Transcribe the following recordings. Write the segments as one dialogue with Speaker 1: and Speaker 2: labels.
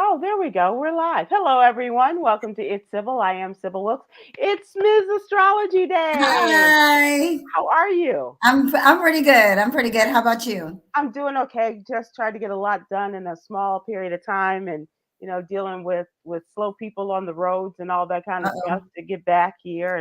Speaker 1: Oh, there we go. We're live. Hello, everyone. Welcome to It's Sybil. I am Sybil Wilkes. It's Ms. Astrology Day.
Speaker 2: Hi.
Speaker 1: How are you?
Speaker 2: I'm pretty good. I'm pretty good. How about you?
Speaker 1: I'm doing okay. Just tried to get a lot done in a small period of time, and dealing with slow people on the roads and all that kind of stuff
Speaker 2: Uh-oh.
Speaker 1: to get back here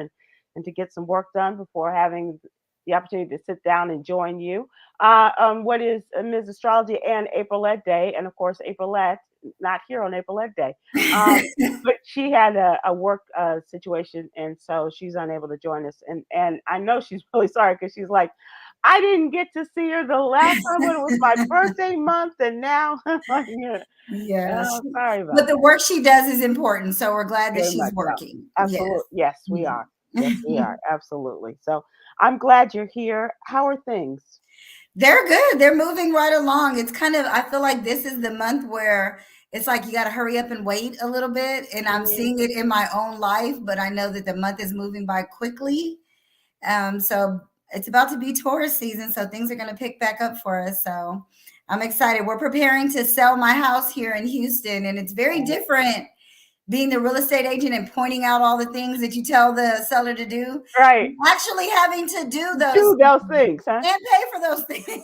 Speaker 1: and to get some work done before having the opportunity to sit down and join you. What is Ms. Astrology and Aprylete Day, and of course Aprylete not here on Aprylete Day. Um, but she had a work situation, and so she's unable to join us. And I know she's really sorry because she's like, I didn't get to see her the last time when it was my birthday month, and now I'm like, yeah,
Speaker 2: Yeah.
Speaker 1: oh, sorry about
Speaker 2: But the
Speaker 1: that.
Speaker 2: work she does is important, so we're glad that
Speaker 1: Very
Speaker 2: she's
Speaker 1: much so.
Speaker 2: working. Yes.
Speaker 1: Absolutely, yes, we
Speaker 2: Yeah.
Speaker 1: are. Yes, we are. Absolutely. So I'm glad you're here. How are things?
Speaker 2: They're good. They're moving right along. It's kind of, I feel like this is the month where it's like you got to hurry up and wait a little bit. And I'm
Speaker 1: Mhm.
Speaker 2: seeing it in my own life, but I know that the month is moving by quickly. So it's about to be Taurus season, so things are going to pick back up for us. So I'm excited. We're preparing to sell my house here in Houston, and it's very
Speaker 1: Oh,
Speaker 2: different being the real estate agent and pointing out all the things that you tell the seller to do,
Speaker 1: right.
Speaker 2: and actually having to do those
Speaker 1: Do those things, huh?
Speaker 2: and pay for those things.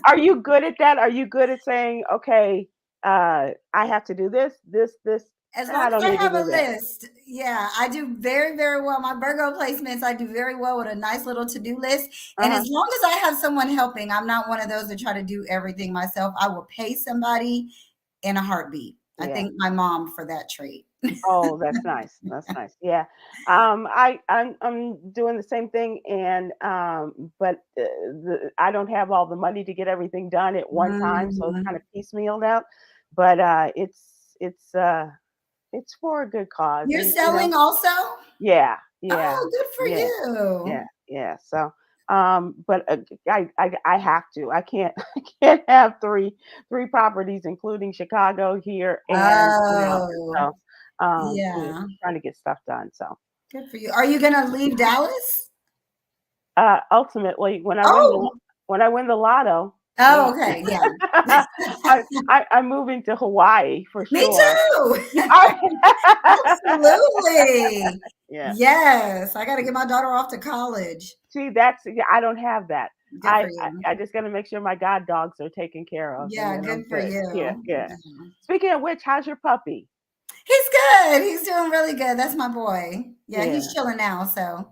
Speaker 1: Are you good at that? Are you good at saying, okay, I have to do this, this, this,
Speaker 2: As
Speaker 1: and
Speaker 2: long
Speaker 1: I
Speaker 2: as
Speaker 1: don't
Speaker 2: I
Speaker 1: need to
Speaker 2: have a
Speaker 1: do that?
Speaker 2: list, yeah, I do very, very well. My Virgo placements, I do very well with a nice little to-do list. And
Speaker 1: Uh-huh.
Speaker 2: as long as I have someone helping, I'm not one of those that try to do everything myself. I will pay somebody in a heartbeat. I
Speaker 1: Yeah.
Speaker 2: thank my mom for that trait.
Speaker 1: Oh, that's nice. That's nice. Yeah. I'm doing the same thing, and but I don't have all the money to get everything done at one time, so it's kind
Speaker 2: Mm.
Speaker 1: of piecemealed out. But it's for a good cause,
Speaker 2: You're
Speaker 1: and
Speaker 2: selling also?
Speaker 1: yeah, yeah,
Speaker 2: Oh, good for
Speaker 1: yeah, yeah,
Speaker 2: you.
Speaker 1: yeah. So, but I have to. I can't I can't have three properties, including Chicago here and
Speaker 2: Oh,
Speaker 1: so
Speaker 2: yeah.
Speaker 1: trying to get stuff done. So,
Speaker 2: Good for you. Are you going to leave Dallas?
Speaker 1: ultimately,
Speaker 2: Oh,
Speaker 1: when I win the lotto, yeah,
Speaker 2: oh, okay. Yeah.
Speaker 1: I'm moving to Hawaii for
Speaker 2: Me
Speaker 1: sure.
Speaker 2: too. Absolutely.
Speaker 1: Yeah.
Speaker 2: Yes. I got to get my daughter off to college.
Speaker 1: See, that's yeah, I don't have that.
Speaker 2: Good for you.
Speaker 1: I just gotta make sure my god dogs are taken care of, and
Speaker 2: Yeah,
Speaker 1: then I'm
Speaker 2: good for
Speaker 1: good. Yeah,
Speaker 2: you.
Speaker 1: yeah.
Speaker 2: Yeah.
Speaker 1: Speaking of which, how's your puppy?
Speaker 2: He's good. He's doing really good. That's my boy. Yeah, he's
Speaker 1: Yeah.
Speaker 2: chilling now. So,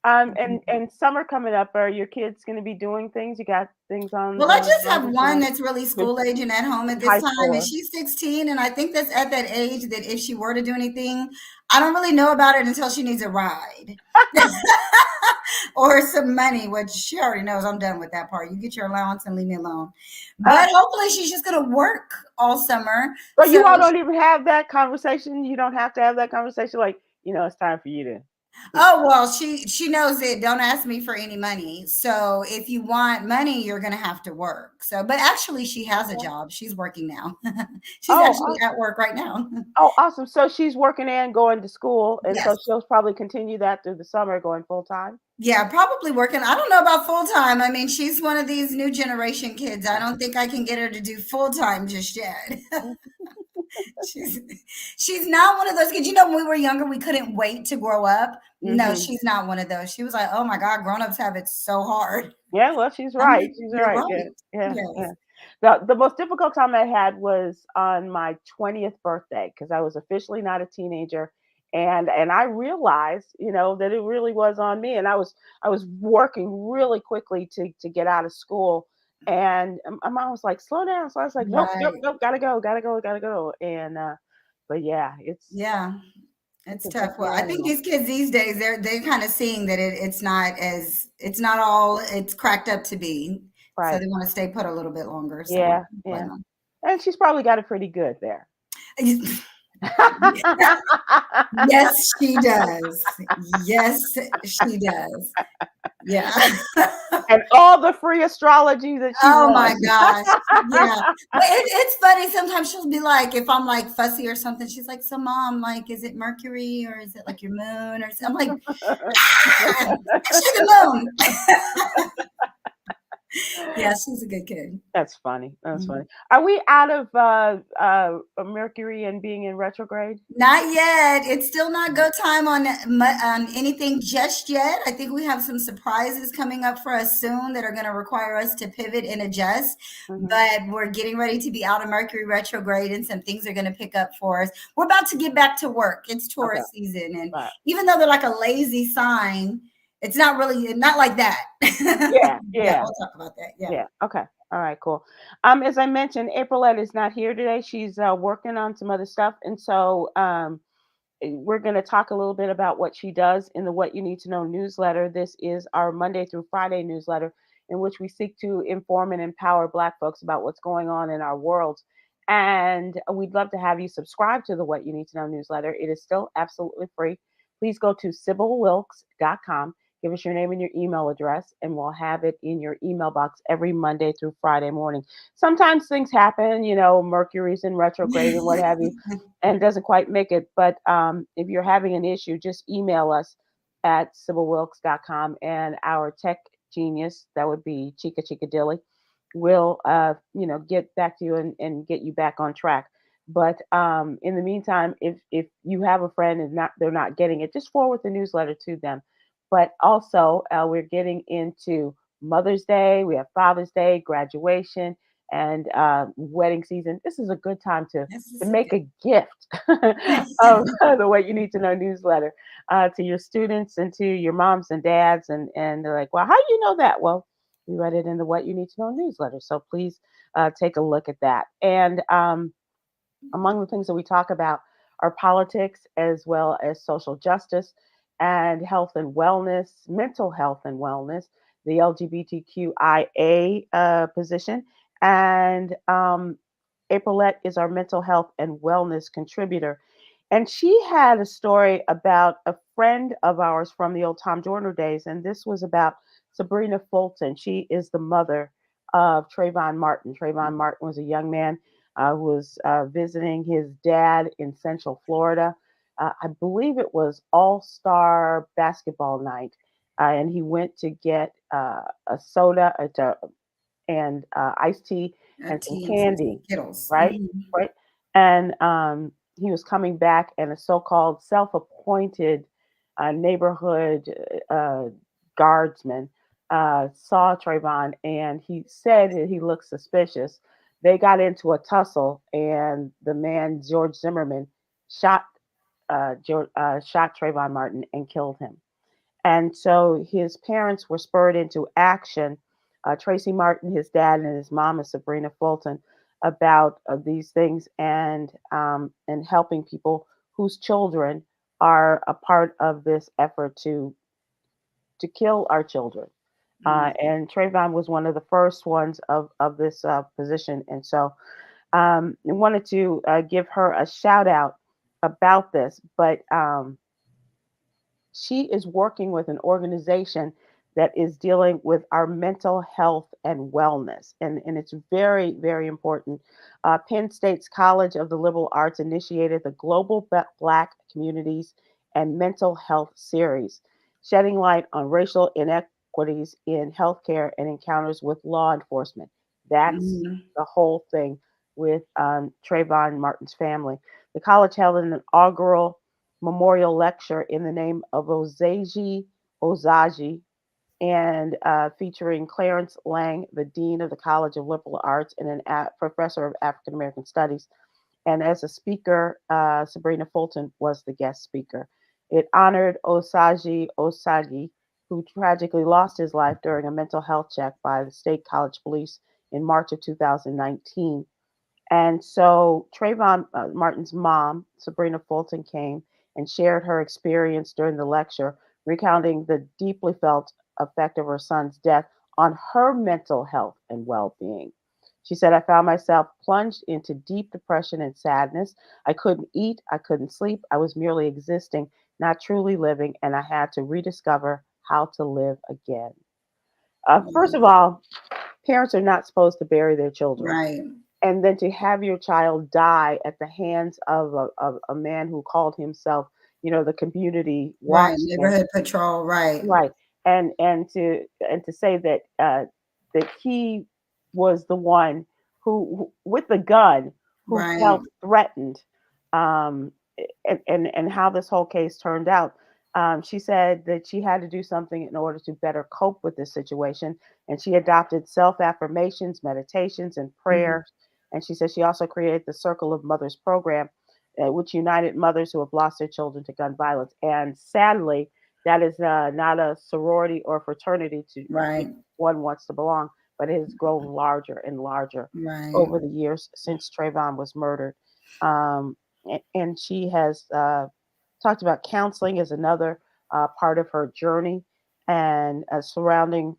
Speaker 1: And summer coming up. Are your kids gonna be doing things? You got things on
Speaker 2: well, I
Speaker 1: the
Speaker 2: just have
Speaker 1: horizon for
Speaker 2: one
Speaker 1: them?
Speaker 2: that's really
Speaker 1: Good,
Speaker 2: school age and at home at this
Speaker 1: high
Speaker 2: time, and
Speaker 1: schooler.
Speaker 2: she's 16. And I think that's at that age that if she were to do anything, I don't really know about it until she needs a ride or some money, which she already knows I'm done with that part. You get your allowance and leave me alone.
Speaker 1: Uh,
Speaker 2: But hopefully, she's just going to work all summer.
Speaker 1: but
Speaker 2: So
Speaker 1: you all don't even have that conversation. You don't have to have that conversation. Like it's time for you to.
Speaker 2: oh, well, she knows it. Don't ask me for any money. So if you want money, you're going to have to work. So, but actually, she has a job. She's working now. She's actually
Speaker 1: Oh,
Speaker 2: at work right now.
Speaker 1: oh, awesome. So she's working and going to school, and so
Speaker 2: Yes.
Speaker 1: she'll probably continue that through the summer, going full time.
Speaker 2: Yeah, probably working. I don't know about full time. I mean, she's one of these new generation kids. I don't think I can get her to do full time just yet. she's she's not one of those kids. When we were younger, we couldn't wait to grow up. No,
Speaker 1: Hmm.
Speaker 2: she's not one of those. She was like, "Oh my God, grown-ups have it so hard."
Speaker 1: Yeah, well, she's
Speaker 2: I'm
Speaker 1: right.
Speaker 2: like,
Speaker 1: She's
Speaker 2: "You're
Speaker 1: right. Yeah,
Speaker 2: right."
Speaker 1: yeah,
Speaker 2: Yes.
Speaker 1: yeah. The most difficult time I had was on my 20th birthday because I was officially not a teenager, and I realized, that it really was on me, and I was working really quickly to get out of school, and my mom was like, "Slow down." So I was like, "Nope, nope,
Speaker 2: Right.
Speaker 1: nope, gotta go, gotta go, gotta go." And but yeah,
Speaker 2: Yeah.
Speaker 1: it's
Speaker 2: It's
Speaker 1: a
Speaker 2: tough. Well,
Speaker 1: different
Speaker 2: I think
Speaker 1: animal.
Speaker 2: these kids these days they're kind of seeing that it's not all it's cracked up to be. So
Speaker 1: Right.
Speaker 2: they want to stay put a little bit longer. So
Speaker 1: Yeah,
Speaker 2: blame
Speaker 1: yeah.
Speaker 2: them.
Speaker 1: And she's probably got it pretty good there.
Speaker 2: Yes, she does. Yes, she does. Yeah.
Speaker 1: And all the free astrology that she
Speaker 2: Oh my
Speaker 1: wants.
Speaker 2: gosh. Yeah. But it's funny. Sometimes she'll be like, if I'm like fussy or something, she's like, "So mom, like, is it Mercury or is it like your moon or something?" I'm like, "Ah, actually the moon." Yeah, she's a good kid.
Speaker 1: That's funny. That's funny.
Speaker 2: Mhm.
Speaker 1: Are we out of Mercury and being in retrograde?
Speaker 2: Not yet. It's still not
Speaker 1: Mhm.
Speaker 2: go time on anything just yet. I think we have some surprises coming up for us soon that are going to require us to pivot and adjust.
Speaker 1: Mhm.
Speaker 2: But we're getting ready to be out of Mercury retrograde, and some things are going to pick up for us. We're about to get back to work. It's
Speaker 1: Okay.
Speaker 2: Taurus season, and
Speaker 1: Right.
Speaker 2: even though they're like a lazy sign, it's not really not like that.
Speaker 1: Yeah.
Speaker 2: Yeah,
Speaker 1: Yeah.
Speaker 2: we'll talk about that. Yeah.
Speaker 1: Yeah. Okay. All right. Cool. As I mentioned, Aprylete is not here today. She's working on some other stuff, and so we're going to talk a little bit about what she does in the What You Need to Know newsletter. This is our Monday through Friday newsletter in which we seek to inform and empower Black folks about what's going on in our world. And we'd love to have you subscribe to the What You Need to Know newsletter. It is still absolutely free. Please go to SybilWilkes.com. Give us your name and your email address, and we'll have it in your email box every Monday through Friday morning. Sometimes things happen, Mercury's in retrograde and what have you, and doesn't quite make it. But if you're having an issue, just email us at SybilWilkes.com, and our tech genius, that would be Chica Chica Dilly, will get back to you and get you back on track. But in the meantime, if you have a friend and they're not getting it, just forward the newsletter to them. But also, we're getting into Mother's Day. We have Father's Day, graduation, and wedding season. This is a good time to
Speaker 2: This
Speaker 1: to
Speaker 2: is a
Speaker 1: make
Speaker 2: good.
Speaker 1: a gift of the What You Need to Know newsletter to your students and to your moms and dads. And they're like, well, how do you know that? Well, we read it in the What You Need to Know newsletter. So please take a look at that. And among the things that we talk about are politics as well as social justice and health and wellness, mental health and wellness, the LGBTQIA position. And Aprylette is our mental health and wellness contributor. And she had a story about a friend of ours from the old Tom Joyner days. And this was about Sabrina Fulton. She is the mother of Trayvon Martin. Trayvon Martin was a young man who was visiting his dad in Central Florida. I believe it was All Star basketball night. And he went to get a soda, and iced tea and some
Speaker 2: Tea and some
Speaker 1: candy,
Speaker 2: Skittles.
Speaker 1: right?
Speaker 2: Mhm.
Speaker 1: Right. And he was coming back, and a so-called self-appointed neighborhood uh, guardsman saw Trayvon, and he said that he looked suspicious. They got into a tussle, and the man George Zimmerman shot shot Trayvon Martin and killed him. And so his parents were spurred into action. Tracy Martin, his dad, and his mom is Sabrina Fulton, about these things and helping people whose children are a part of this effort to kill our children.
Speaker 2: Mm.
Speaker 1: And Trayvon was one of the first ones of this position. And so I wanted to give her a shout out about this. But she is working with an organization that is dealing with our mental health and wellness. And it's very, very important. Penn State's College of the Liberal Arts initiated the Global Black Communities and Mental Health Series, shedding light on racial inequities in healthcare and encounters with law enforcement. That's
Speaker 2: Mhm.
Speaker 1: the whole thing with Trayvon Martin's family. The college held an inaugural memorial lecture in the name of Ozaji, and featuring Clarence Lang, the Dean of the College of Liberal Arts and professor of African American Studies. And as a speaker, Sabrina Fulton was the guest speaker. It honored Osagi, who tragically lost his life during a mental health check by the State College Police in March of 2019. And so Trayvon Martin's mom, Sabrina Fulton, came and shared her experience during the lecture, recounting the deeply felt effect of her son's death on her mental health and well being. She said, I found myself plunged into deep depression and sadness. I couldn't eat, I couldn't sleep. I was merely existing, not truly living, and I had to rediscover how to live again. First of all, parents are not supposed to bury their children,
Speaker 2: Right.
Speaker 1: and then to have your child die at the hands of a man who called himself, the community
Speaker 2: Right.
Speaker 1: watchman,
Speaker 2: Neighborhood patrol. Right.
Speaker 1: right? And to say that that he was the one who with the gun, who
Speaker 2: Right.
Speaker 1: felt threatened, um, and how this whole case turned out. She said that she had to do something in order to better cope with this situation, and she adopted self affirmations, meditations, and
Speaker 2: Mhm.
Speaker 1: prayers. And she said she also created the Circle of Mothers program, which united mothers who have lost their children to gun violence. And sadly, that is not a sorority or fraternity to which
Speaker 2: Right.
Speaker 1: one wants to belong, but it has grown larger and larger
Speaker 2: Right.
Speaker 1: over the years since Trayvon was murdered. And she has talked about counseling as another part of her journey, and surrounding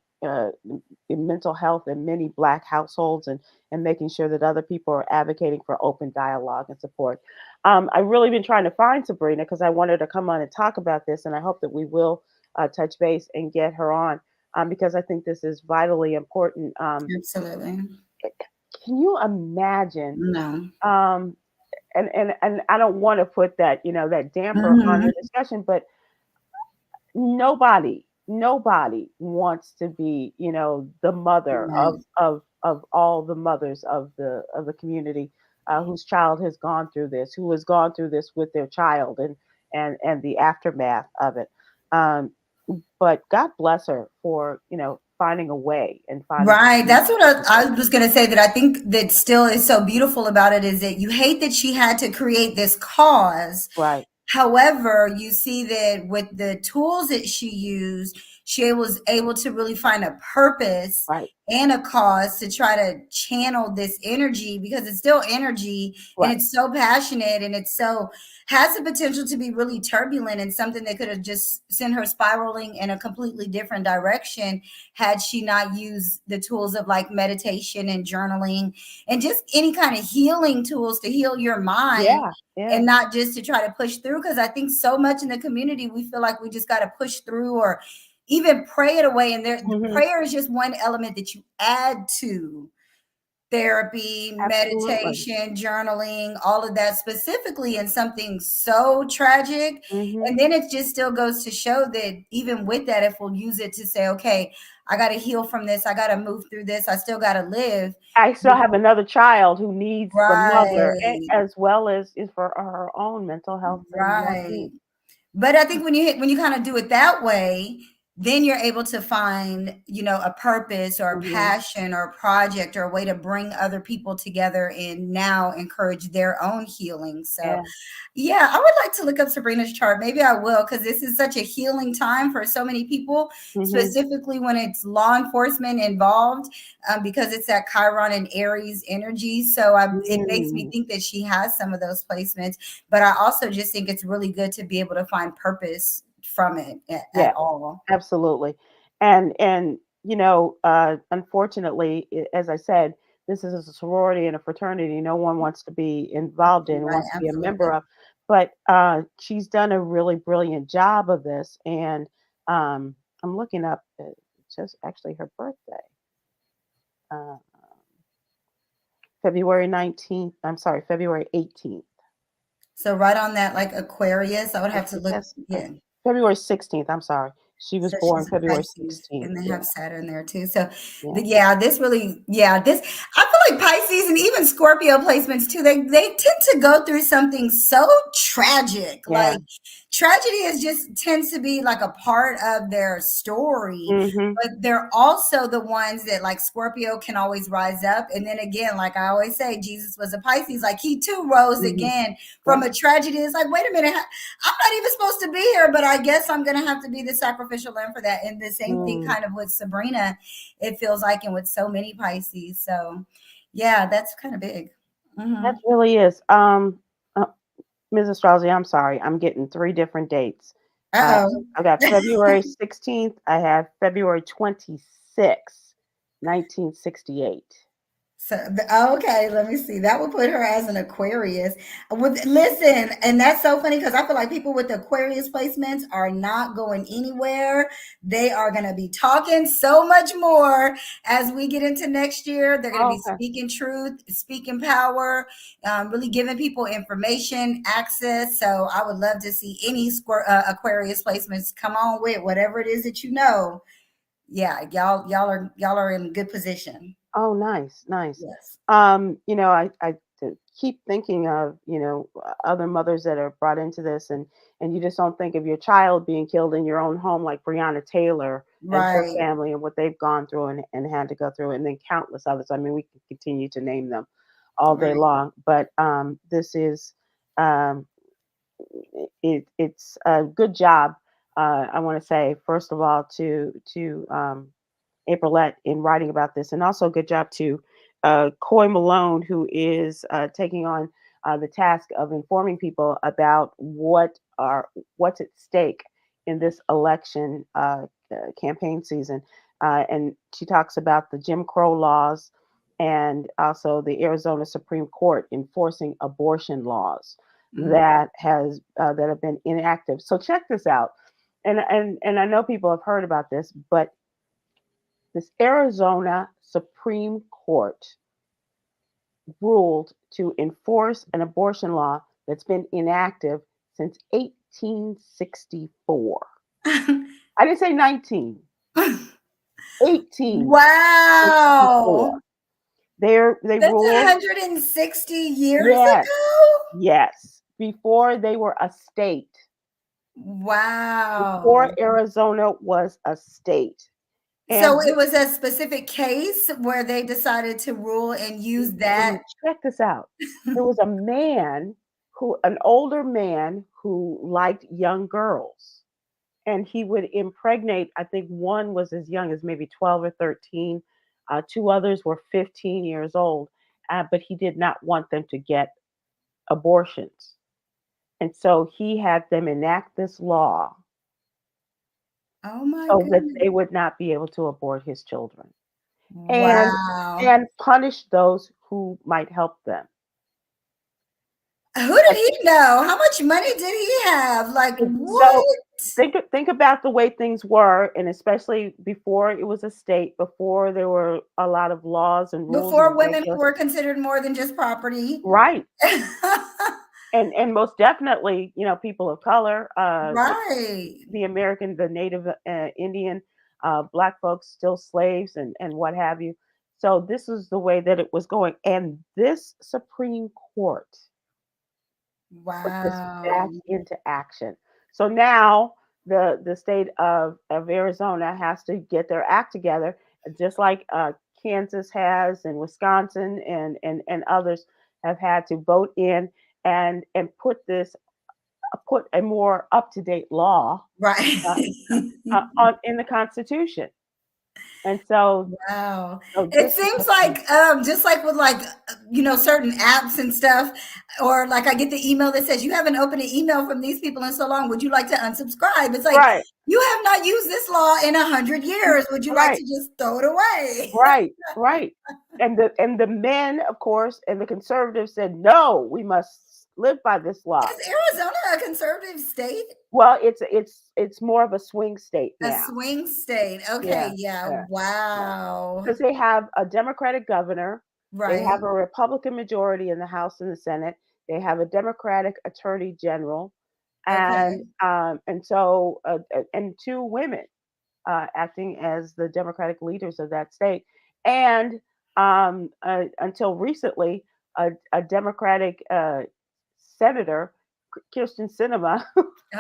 Speaker 1: mental health in many Black households, and making sure that other people are advocating for open dialogue and support. I've really been trying to find Sabrina because I wanted to come on and talk about this, and I hope that we will touch base and get her on, because I think this is vitally important.
Speaker 2: Absolutely.
Speaker 1: Can you imagine?
Speaker 2: No.
Speaker 1: Um, and I don't want to put that, that damper on
Speaker 2: Mhm.
Speaker 1: the discussion, but nobody wants to be, the mother
Speaker 2: Right.
Speaker 1: of all the mothers of the community, whose child has gone through this, who has gone through this with their child, and the aftermath of it. Um, but God bless her for, finding a way and finding
Speaker 2: Right.
Speaker 1: a
Speaker 2: That's what I was going to say, that I think that still is so beautiful about it is that you hate that she had to create this cause.
Speaker 1: right,
Speaker 2: However, you see that with the tools that she used, she was able to really find a purpose
Speaker 1: right,
Speaker 2: and a cause to try to channel this energy, because it's still energy and
Speaker 1: right.
Speaker 2: it's so passionate and it's so has the potential to be really turbulent, and something that could have just sent her spiraling in a completely different direction had she not used the tools of like meditation and journaling and just any kind of healing tools to heal your mind,
Speaker 1: Yeah, yeah.
Speaker 2: and not just to try to push through. Because I think so much in the community, we feel like we just got to push through or even pray it away. And there,
Speaker 1: Hmm.
Speaker 2: prayer is just one element that you add to therapy,
Speaker 1: Absolutely.
Speaker 2: meditation, journaling, all of that, specifically in something so tragic.
Speaker 1: Hmm.
Speaker 2: And then it just still goes to show that even with that, if we'll use it to say, okay, I got to heal from this, I got to move through this, I still got to live.
Speaker 1: I still have another child who needs the mother,
Speaker 2: Right,
Speaker 1: as well as is for her own mental health and
Speaker 2: right.
Speaker 1: well-being.
Speaker 2: But I think when you kind of do it that way, then you're able to find, a purpose or a
Speaker 1: Hmm.
Speaker 2: passion or a project or a way to bring other people together and now encourage their own healing. So
Speaker 1: Yeah.
Speaker 2: yeah, I would like to look up Sabrina's chart. Maybe I will, because this is such a healing time for so many people,
Speaker 1: Hmm.
Speaker 2: specifically when it's law enforcement involved, because it's that Chiron and Aries energy. So it makes me
Speaker 1: Mm.
Speaker 2: think that she has some of those placements. But I also just think it's really good to be able to find purpose from it at
Speaker 1: Yeah,
Speaker 2: all.
Speaker 1: absolutely. And unfortunately, as I said, this is a sorority and a fraternity no one wants to be involved in,
Speaker 2: Right,
Speaker 1: wants to be a member
Speaker 2: absolutely.
Speaker 1: of. But she's done a really brilliant job of this. And I'm looking up just actually her birthday. Uh, February 19th. I'm sorry, February 18th.
Speaker 2: So right on that, like Aquarius, I would
Speaker 1: I
Speaker 2: have to
Speaker 1: think
Speaker 2: look.
Speaker 1: that's
Speaker 2: Yeah.
Speaker 1: February 16th. I'm sorry. She was
Speaker 2: So
Speaker 1: born
Speaker 2: she's a
Speaker 1: February
Speaker 2: Pisces,
Speaker 1: 16th.
Speaker 2: and they
Speaker 1: Yeah.
Speaker 2: have Saturn there too. So,
Speaker 1: Yeah.
Speaker 2: yeah, this really, yeah, this I feel like Pisces and even Scorpio placements too. They tend to go through something so tragic.
Speaker 1: Yeah.
Speaker 2: Like tragedy is just tends to be like a part of their story,
Speaker 1: Mhm.
Speaker 2: but they're also the ones that like Scorpio can always rise up. And then again, like I always say, Jesus was a Pisces. Like he too rose
Speaker 1: Mhm.
Speaker 2: again from
Speaker 1: Right.
Speaker 2: a tragedy. It's like, wait a minute, I'm not even supposed to be here, but I guess I'm going to have to be the sacrificial lamb for that. And the same thing
Speaker 1: Mm.
Speaker 2: kind of with Sabrina, it feels like, and with so many Pisces. So, yeah, that's kind of big.
Speaker 1: That
Speaker 2: Hmm.
Speaker 1: really is. Ms. Astrology, I'm sorry. I'm getting three different dates. Uh,
Speaker 2: Uh
Speaker 1: I got
Speaker 2: oh.
Speaker 1: February 16th. I have February 26th, 1968.
Speaker 2: So okay, let me see. That would put her as an Aquarius. With listen, and that's so funny because I feel like people with Aquarius placements are not going anywhere. They are going to be talking so much more as we get into next year. They're going to be
Speaker 1: Okay.
Speaker 2: speaking truth, speaking power, really giving people information, access. So I would love to see any Aquarius placements come on with whatever it is that you know. Yeah, y'all are in good position.
Speaker 1: Oh, nice, nice.
Speaker 2: Yes.
Speaker 1: I keep thinking of, other mothers that are brought into this, and you just don't think of your child being killed in your own home, like Breonna Taylor and her
Speaker 2: Right.
Speaker 1: family and what they've gone through and had to go through, and then countless others. I mean, we can continue to name them all day
Speaker 2: Right.
Speaker 1: long, but this is um, it's a good job. I want to say, first of all, to Aprylete in writing about this, and also good job to Coy Malone, who is taking on the task of informing people about what's at stake in this election campaign season. And she talks about the Jim Crow laws and also the Arizona Supreme Court enforcing abortion laws
Speaker 2: Mm.
Speaker 1: that have been inactive. So check this out, and I know people have heard about this, but this Arizona Supreme Court ruled to enforce an abortion law that's been inactive since 1864. I didn't say 19, 1864.
Speaker 2: Wow.
Speaker 1: They
Speaker 2: That's
Speaker 1: ruled,
Speaker 2: 160 years
Speaker 1: yes,
Speaker 2: ago?
Speaker 1: yes, before they were a state, before
Speaker 2: Wow.
Speaker 1: Arizona was a state.
Speaker 2: So
Speaker 1: And
Speaker 2: it was a specific case where they decided to rule and use that.
Speaker 1: check this out. There was a man an older man who liked young girls, and he would impregnate. I think one was as young as maybe 12 or 13. Two others were 15 years old, but he did not want them to get abortions. And so he had them enact this law
Speaker 2: Oh my
Speaker 1: so that
Speaker 2: goodness.
Speaker 1: they would not be able to abort his children and
Speaker 2: Wow.
Speaker 1: and punish those who might help them.
Speaker 2: Who did he know? How much money did he have? Like
Speaker 1: So
Speaker 2: what?
Speaker 1: think about the way things were, and especially before it was a state, before there were a lot of laws and rules
Speaker 2: Before
Speaker 1: and
Speaker 2: women
Speaker 1: regulations.
Speaker 2: were considered more than just property.
Speaker 1: Right. And most definitely, people of color,
Speaker 2: Right.
Speaker 1: the American, the Native Indian, Black folks, still slaves and what have you. So this is the way that it was going, and this Supreme Court put this back
Speaker 2: Wow.
Speaker 1: into action. So now the state of Arizona has to get their act together, just like Kansas has, and Wisconsin, and others have had to vote in and put a more up to date law
Speaker 2: Right.
Speaker 1: uh, in the Constitution. And
Speaker 2: Wow.
Speaker 1: so
Speaker 2: It
Speaker 1: this is
Speaker 2: seems
Speaker 1: what's going.
Speaker 2: like just like with like certain apps and stuff, or like I get the email that says you haven't opened an email from these people in so long. Would you like to unsubscribe? It's like
Speaker 1: Right,
Speaker 2: you have not used this law in 100 years. Would you like
Speaker 1: right.
Speaker 2: to just throw it away?
Speaker 1: Right, right. And the men, of course, and the conservatives said, no, we must live by this law.
Speaker 2: Is Arizona a conservative state?
Speaker 1: Well, it's more of a swing state
Speaker 2: A
Speaker 1: now.
Speaker 2: swing state.
Speaker 1: Yeah,
Speaker 2: Okay, yeah.
Speaker 1: yeah, yeah.
Speaker 2: Wow.
Speaker 1: Because they have a Democratic governor, they
Speaker 2: Right.
Speaker 1: have a Republican majority in the House and the Senate, they have a Democratic attorney general,
Speaker 2: Okay.
Speaker 1: and two women acting as the Democratic leaders of that state. And until recently, a Democratic senator, Kirsten Sinema,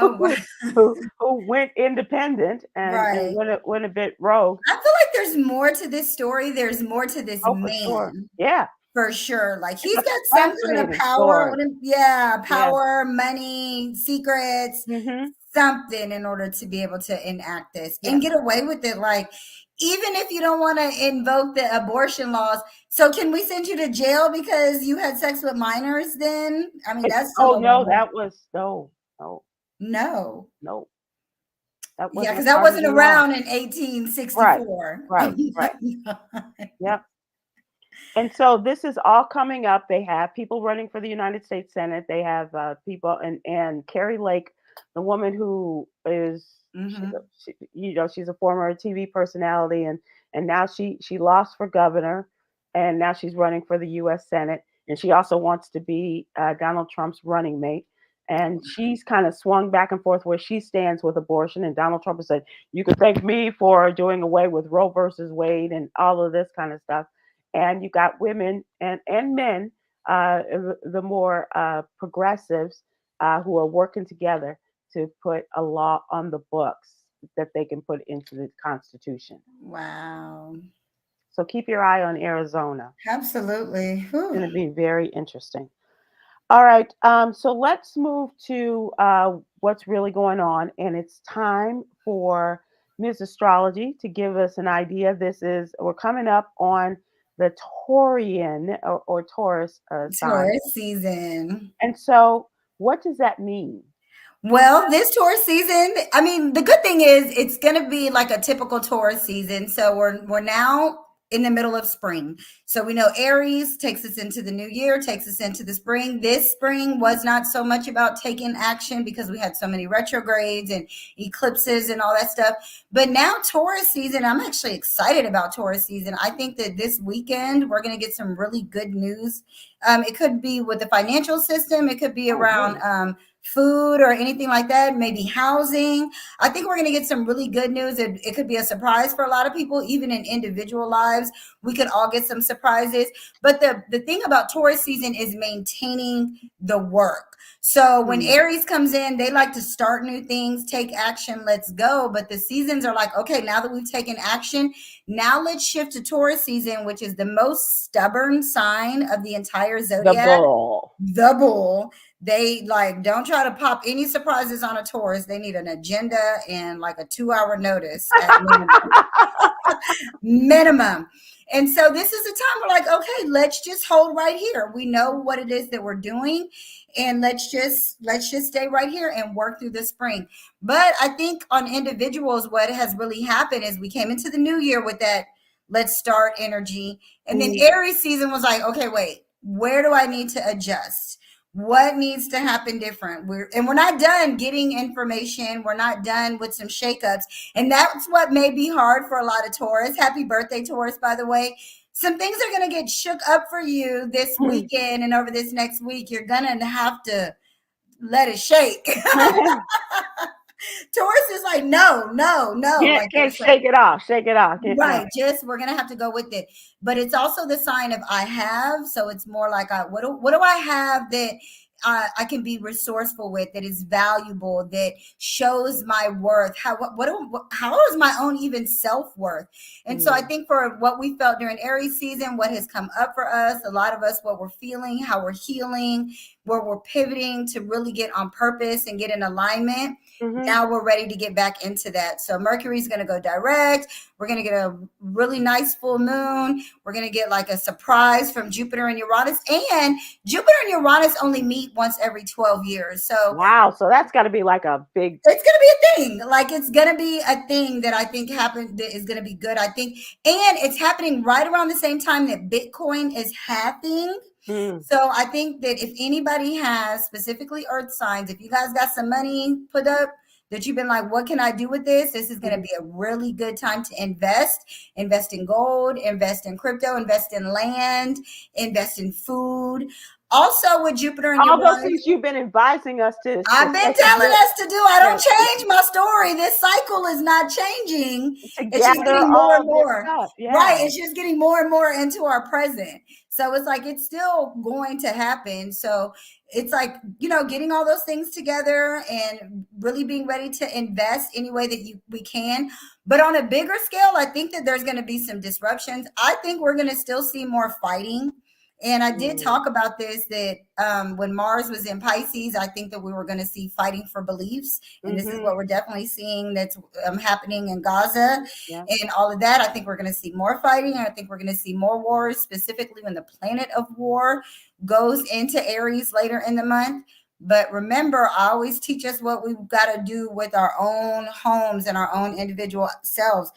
Speaker 2: Oh,
Speaker 1: who,
Speaker 2: wow.
Speaker 1: who went independent and
Speaker 2: Right.
Speaker 1: went a bit rogue.
Speaker 2: I feel like there's more to this story. There's more to this
Speaker 1: Oh, for sure.
Speaker 2: man.
Speaker 1: Yeah,
Speaker 2: For sure. Like
Speaker 1: it's
Speaker 2: he's
Speaker 1: a
Speaker 2: got some kind of
Speaker 1: fascinating
Speaker 2: power.
Speaker 1: story.
Speaker 2: Yeah,
Speaker 1: Yeah.
Speaker 2: power, money, secrets,
Speaker 1: Hmm.
Speaker 2: something in order to be able to enact this
Speaker 1: Yeah.
Speaker 2: and get away with it. Like, even if you don't want to invoke the abortion laws, so can we send you to jail because you had sex with minors then? I mean, that's still
Speaker 1: Oh no,
Speaker 2: illegal.
Speaker 1: that was no, no,
Speaker 2: No.
Speaker 1: no. That
Speaker 2: Yeah,
Speaker 1: wasn't a
Speaker 2: because that
Speaker 1: part of
Speaker 2: wasn't
Speaker 1: the law.
Speaker 2: around in
Speaker 1: Right,
Speaker 2: 1864. Oh
Speaker 1: right,
Speaker 2: my
Speaker 1: right.
Speaker 2: God.
Speaker 1: Yep. And so this is all coming up. They have people running for the United States Senate. They have people, and Carrie Lake, the woman who is
Speaker 2: Mhm.
Speaker 1: she's a former TV personality, and now she lost for governor, and now she's running for the U.S. Senate, and she also wants to be Donald Trump's running mate. And she's kind of swung back and forth where she stands with abortion. And Donald Trump has said, you could thank me for doing away with Roe versus Wade and all of this kind of stuff. And you got women and men, the more progressives, who are working together to put a law on the books that they can put into the Constitution.
Speaker 2: Wow.
Speaker 1: So keep your eye on Arizona.
Speaker 2: Absolutely.
Speaker 1: It's
Speaker 2: Whew.
Speaker 1: going to be very interesting. All right. So let's move to what's really going on. And it's time for Ms. Astrology to give us an idea. We're coming up on the Taurian or Taurus sign.
Speaker 2: Taurus season.
Speaker 1: And so, what does that mean?
Speaker 2: Well, this Taurus season, I mean, the good thing is it's going to be like a typical Taurus season. So we're now in the middle of spring. So we know Aries takes us into the new year, takes us into the spring. This spring was not so much about taking action because we had so many retrogrades and eclipses and all that stuff. But now Taurus season, I'm actually excited about Taurus season. I think that this weekend we're going to get some really good news. It could be with the financial system. It could be around food or anything like that, maybe housing. I think we're going to get some really good news. It could be a surprise for a lot of people, even in individual lives. We could all get some surprises. But the thing about Taurus season is maintaining the work. So when Aries comes in, they like to start new things, take action, let's go. But the seasons are like, okay, now that we've taken action, now let's shift to Taurus season, which is the most stubborn sign of the entire zodiac. The bull. They like don't try to pop any surprises on a Taurus. They need an agenda and like a 2-hour notice at minimum. And so this is a time we're like, okay, let's just hold right here. We know what it is that we're doing, and let's just stay right here and work through the spring. But I think on individuals, what has really happened is we came into the new year with that let's start energy. And then Aries season was like, okay, wait, where do I need to adjust? What needs to happen different? We're not done getting information. We're not done with some shakeups. And that's what may be hard for a lot of Taurus. Happy birthday, Taurus, by the way. Some things are going to get shook up for you this weekend and over this next week. You're going to have to let it shake. Taurus is like, no.
Speaker 1: Can't shake it off. Shake it off.
Speaker 2: Right. Just we're gonna have to go with it. But it's also the sign of I have. So it's more like what do I have that I can be resourceful with, that is valuable, that shows my worth. How is my own even self-worth? And so I think for what we felt during Aries season, what has come up for us, a lot of us, what we're feeling, how we're healing, where we're pivoting to really get on purpose and get in alignment. Now we're ready to get back into that. So Mercury's going to go direct. We're going to get a really nice full moon. We're going to get like a surprise from Jupiter and Uranus. And Jupiter and Uranus only meet once every 12 years. So
Speaker 1: wow. So that's got to be like a big.
Speaker 2: It's going to be a thing. Like it's going to be a thing that I think happened that is going to be good. I think, and it's happening right around the same time that Bitcoin is halving. So I think that if anybody has specifically earth signs, if you guys got some money put up that you've been like, what can I do with this? This is going to be a really good time to invest in gold, invest in crypto, invest in land, invest in food. Also with Jupiter and
Speaker 1: all
Speaker 2: Uranus,
Speaker 1: those things you've been advising us to.
Speaker 2: I've been telling us to do. I don't change my story. This cycle is not changing. It's just getting more and more. Right. It's just getting more and more into our present. So it's like it's still going to happen. So it's like, getting all those things together and really being ready to invest any way that we can. But on a bigger scale, I think that there's going to be some disruptions. I think we're going to still see more fighting. And I did talk about this, that when Mars was in Pisces, I think that we were going to see fighting for beliefs. And this is what we're definitely seeing that's happening in Gaza and all of that. I think we're going to see more fighting. I think we're going to see more wars, specifically when the planet of war goes into Aries later in the month. But remember, I always teach us what we've got to do with our own homes and our own individual selves.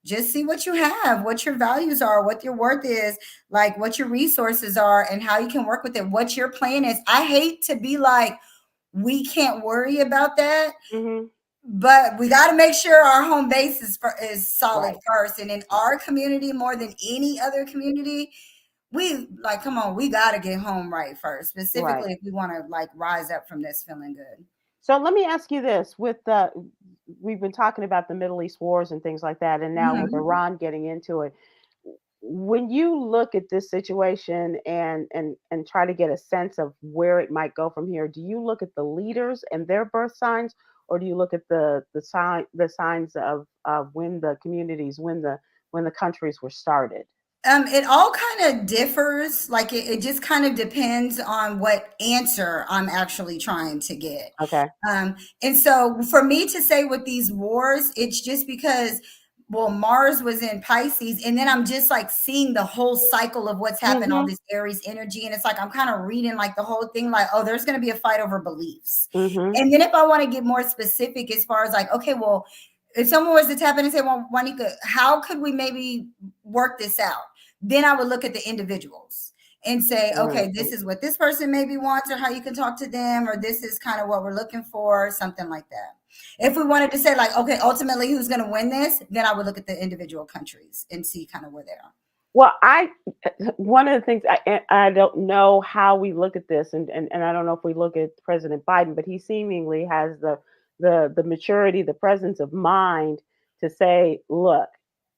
Speaker 2: Just see what you have, what your values are, what your worth is, like what your resources are and how you can work with it, what your plan is. I hate to be like, we can't worry about that, but we got to make sure our home base is solid first. And in our community, more than any other community, we like, come on, we got to get home right first,
Speaker 1: Right.
Speaker 2: specifically if we want to like rise up from this feeling good.
Speaker 1: So let me ask you this: with the, we've been talking about the Middle East wars and things like that, and now with
Speaker 2: Mhm.
Speaker 1: Iran getting into it, when you look at this situation and try to get a sense of where it might go from here, do you look at the leaders and their birth signs, or do you look at the signs of when the communities, when the countries were started?
Speaker 2: It all kind of differs. Like it just kind of depends on what answer I'm actually trying to get.
Speaker 1: Okay.
Speaker 2: Um, and so for me to say with these wars, it's just because, well, Mars was in Pisces, and then I'm just like seeing the whole cycle of what's happened, all
Speaker 1: Mhm.
Speaker 2: this Aries energy. And it's like I'm kind of reading like the whole thing, like, oh, there's gonna be a fight over beliefs.
Speaker 1: Mhm.
Speaker 2: And then if I want to get more specific as far as like, okay, well, if someone was to tap in and say, well, Juanica, how could we maybe work this out? Then I would look at the individuals and say, okay,
Speaker 1: Mhm.
Speaker 2: this is what this person maybe wants, or how you can talk to them, or this is kind of what we're looking for, something like that. If we wanted to say, like, okay, ultimately who's going to win this, then I would look at the individual countries and see kind of where they are.
Speaker 1: Well, I one of the things I don't know how we look at this, and I don't know if we look at President Biden, but he seemingly has the maturity, the presence of mind to say, look,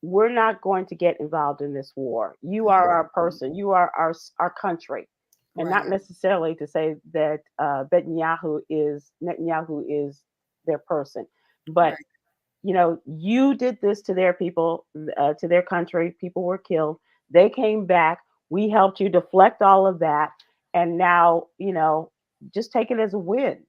Speaker 1: we're not going to get involved in this war. You are our person. You are our country, and not
Speaker 2: Right,
Speaker 1: necessarily to say that Netanyahu is their person, but
Speaker 2: right,
Speaker 1: you did this to their people, to their country. People were killed. They came back. We helped you deflect all of that. And now, just take it as a win.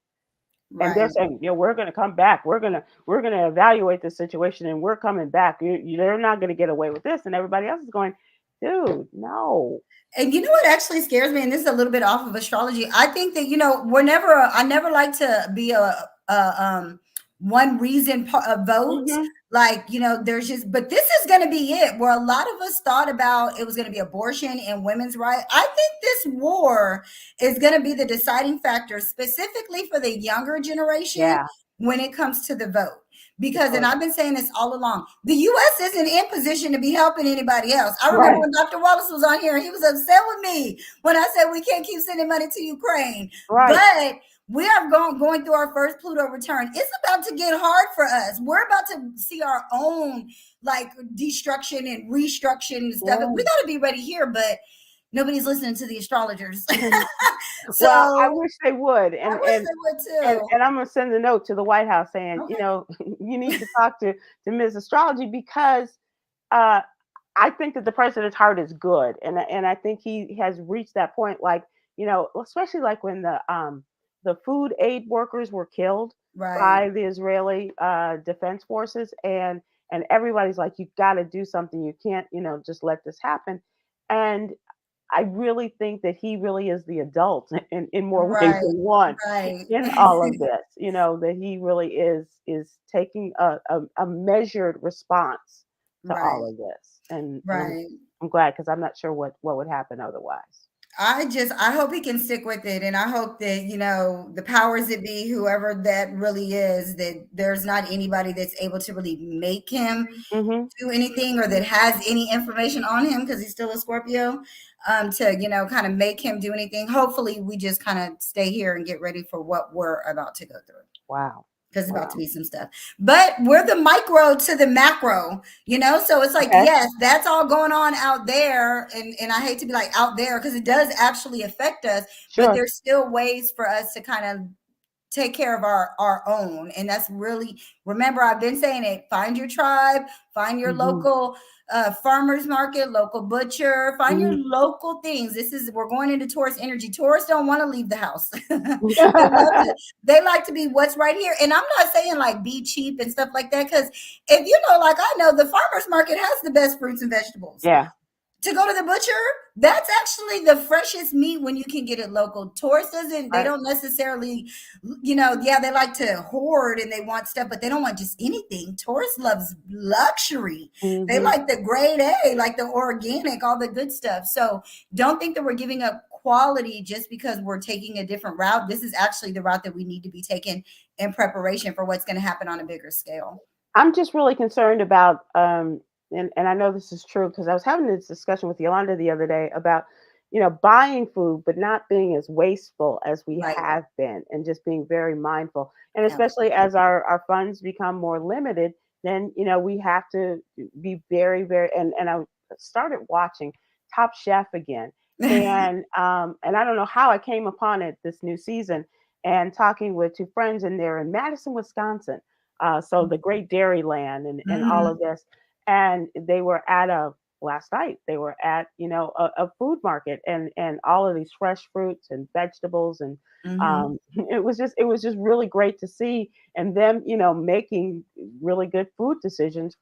Speaker 1: And they're
Speaker 2: right.
Speaker 1: saying, we're going to come back. We're going to evaluate the situation, and we're coming back. They're not going to get away with this. And everybody else is going, dude, no.
Speaker 2: And you know what actually scares me, and this is a little bit off of astrology. I think that I never like to be a one reason vote.
Speaker 1: Hmm.
Speaker 2: Like there's just, but this is going to be it. Where a lot of us thought about it was going to be abortion and women's rights. I think this war is going to be the deciding factor, specifically for the younger generation
Speaker 1: Yeah,
Speaker 2: when it comes to the vote.
Speaker 1: it
Speaker 2: Because, and
Speaker 1: could.
Speaker 2: I've been saying this all along, the US isn't in position to be helping anybody else. I remember
Speaker 1: Right,
Speaker 2: when Dr. Wallace was on here, he was upset with me when I said we can't keep sending money to Ukraine.
Speaker 1: right.
Speaker 2: But we are going through our first Pluto return. It's about to get hard for us. We're about to see our own like destruction and restructure and stuff.
Speaker 1: Yeah.
Speaker 2: We got to be ready here, but nobody's listening to the astrologers.
Speaker 1: Well, I
Speaker 2: So
Speaker 1: wish they would,
Speaker 2: I
Speaker 1: and
Speaker 2: wish
Speaker 1: and
Speaker 2: they would
Speaker 1: and
Speaker 2: too.
Speaker 1: and I'm gonna send a note to the White House saying,
Speaker 2: Okay.
Speaker 1: you need to talk to Ms. Astrology, because uh, I think that the president's heart is good, and I think he has reached that point, like, especially like when the food aid workers were killed
Speaker 2: Right.
Speaker 1: by the Israeli defense forces, and everybody's like, you got to do something. You can't, just let this happen. And I really think that he really is the adult in more ways
Speaker 2: Right.
Speaker 1: than one
Speaker 2: Right.
Speaker 1: in all of this. That he really is taking a measured response to
Speaker 2: Right.
Speaker 1: all of this, and
Speaker 2: Right.
Speaker 1: I'm glad, because I'm not sure what would happen otherwise.
Speaker 2: I hope he can stick with it. And I hope that, the powers that be, whoever that really is, that there's not anybody that's able to really make him
Speaker 1: Hmm.
Speaker 2: do anything or that has any information on him because he's still a Scorpio, to, kind of make him do anything. Hopefully we just kind of stay here and get ready for what we're about to go through
Speaker 1: Wow.
Speaker 2: because it's about to
Speaker 1: Wow.
Speaker 2: be some stuff. But we're the micro to the macro, so it's like,
Speaker 1: Okay.
Speaker 2: yes, that's all going on out there. And I hate to be like out there because it does actually affect us, but
Speaker 1: Sure.
Speaker 2: there's still ways for us to kind of take care of our own. And that's really, remember, I've been saying it, find your tribe, find your
Speaker 1: Hmm.
Speaker 2: local farmers market, local butcher, find your
Speaker 1: Hmm.
Speaker 2: local things. We're going into Taurus energy. Taurus don't want to leave the house. They like to be what's right here. And I'm not saying like be cheap and stuff like that, because if like I know the farmers market has the best fruits and vegetables.
Speaker 1: Yeah.
Speaker 2: To go to the butcher, that's actually the freshest meat when you can get it local. Taurus doesn't, they
Speaker 1: Right.
Speaker 2: don't necessarily, yeah, they like to hoard and they want stuff, but they don't want just anything. Taurus loves luxury. They
Speaker 1: Hmm.
Speaker 2: like the grade A, like the organic, all the good stuff. So don't think that we're giving up quality just because we're taking a different route. This is actually the route that we need to be taking in preparation for what's going to happen on a bigger scale.
Speaker 1: I'm just really concerned about and I know this is true because I was having this discussion with Yolanda the other day about, buying food, but not being as wasteful as we
Speaker 2: Right.
Speaker 1: have been, and just being very mindful. And especially
Speaker 2: Absolutely.
Speaker 1: as our funds become more limited, then, we have to be very, very, and I started watching Top Chef again. And I don't know how I came upon it this new season, and talking with two friends, and they're in Madison, Wisconsin. So the great dairy land, and all
Speaker 2: Mhm.
Speaker 1: of this. And they were at last night, they were at, a food market, and all of these fresh fruits and vegetables. And
Speaker 2: Mhm.
Speaker 1: it was just really great to see, and them, making really good food decisions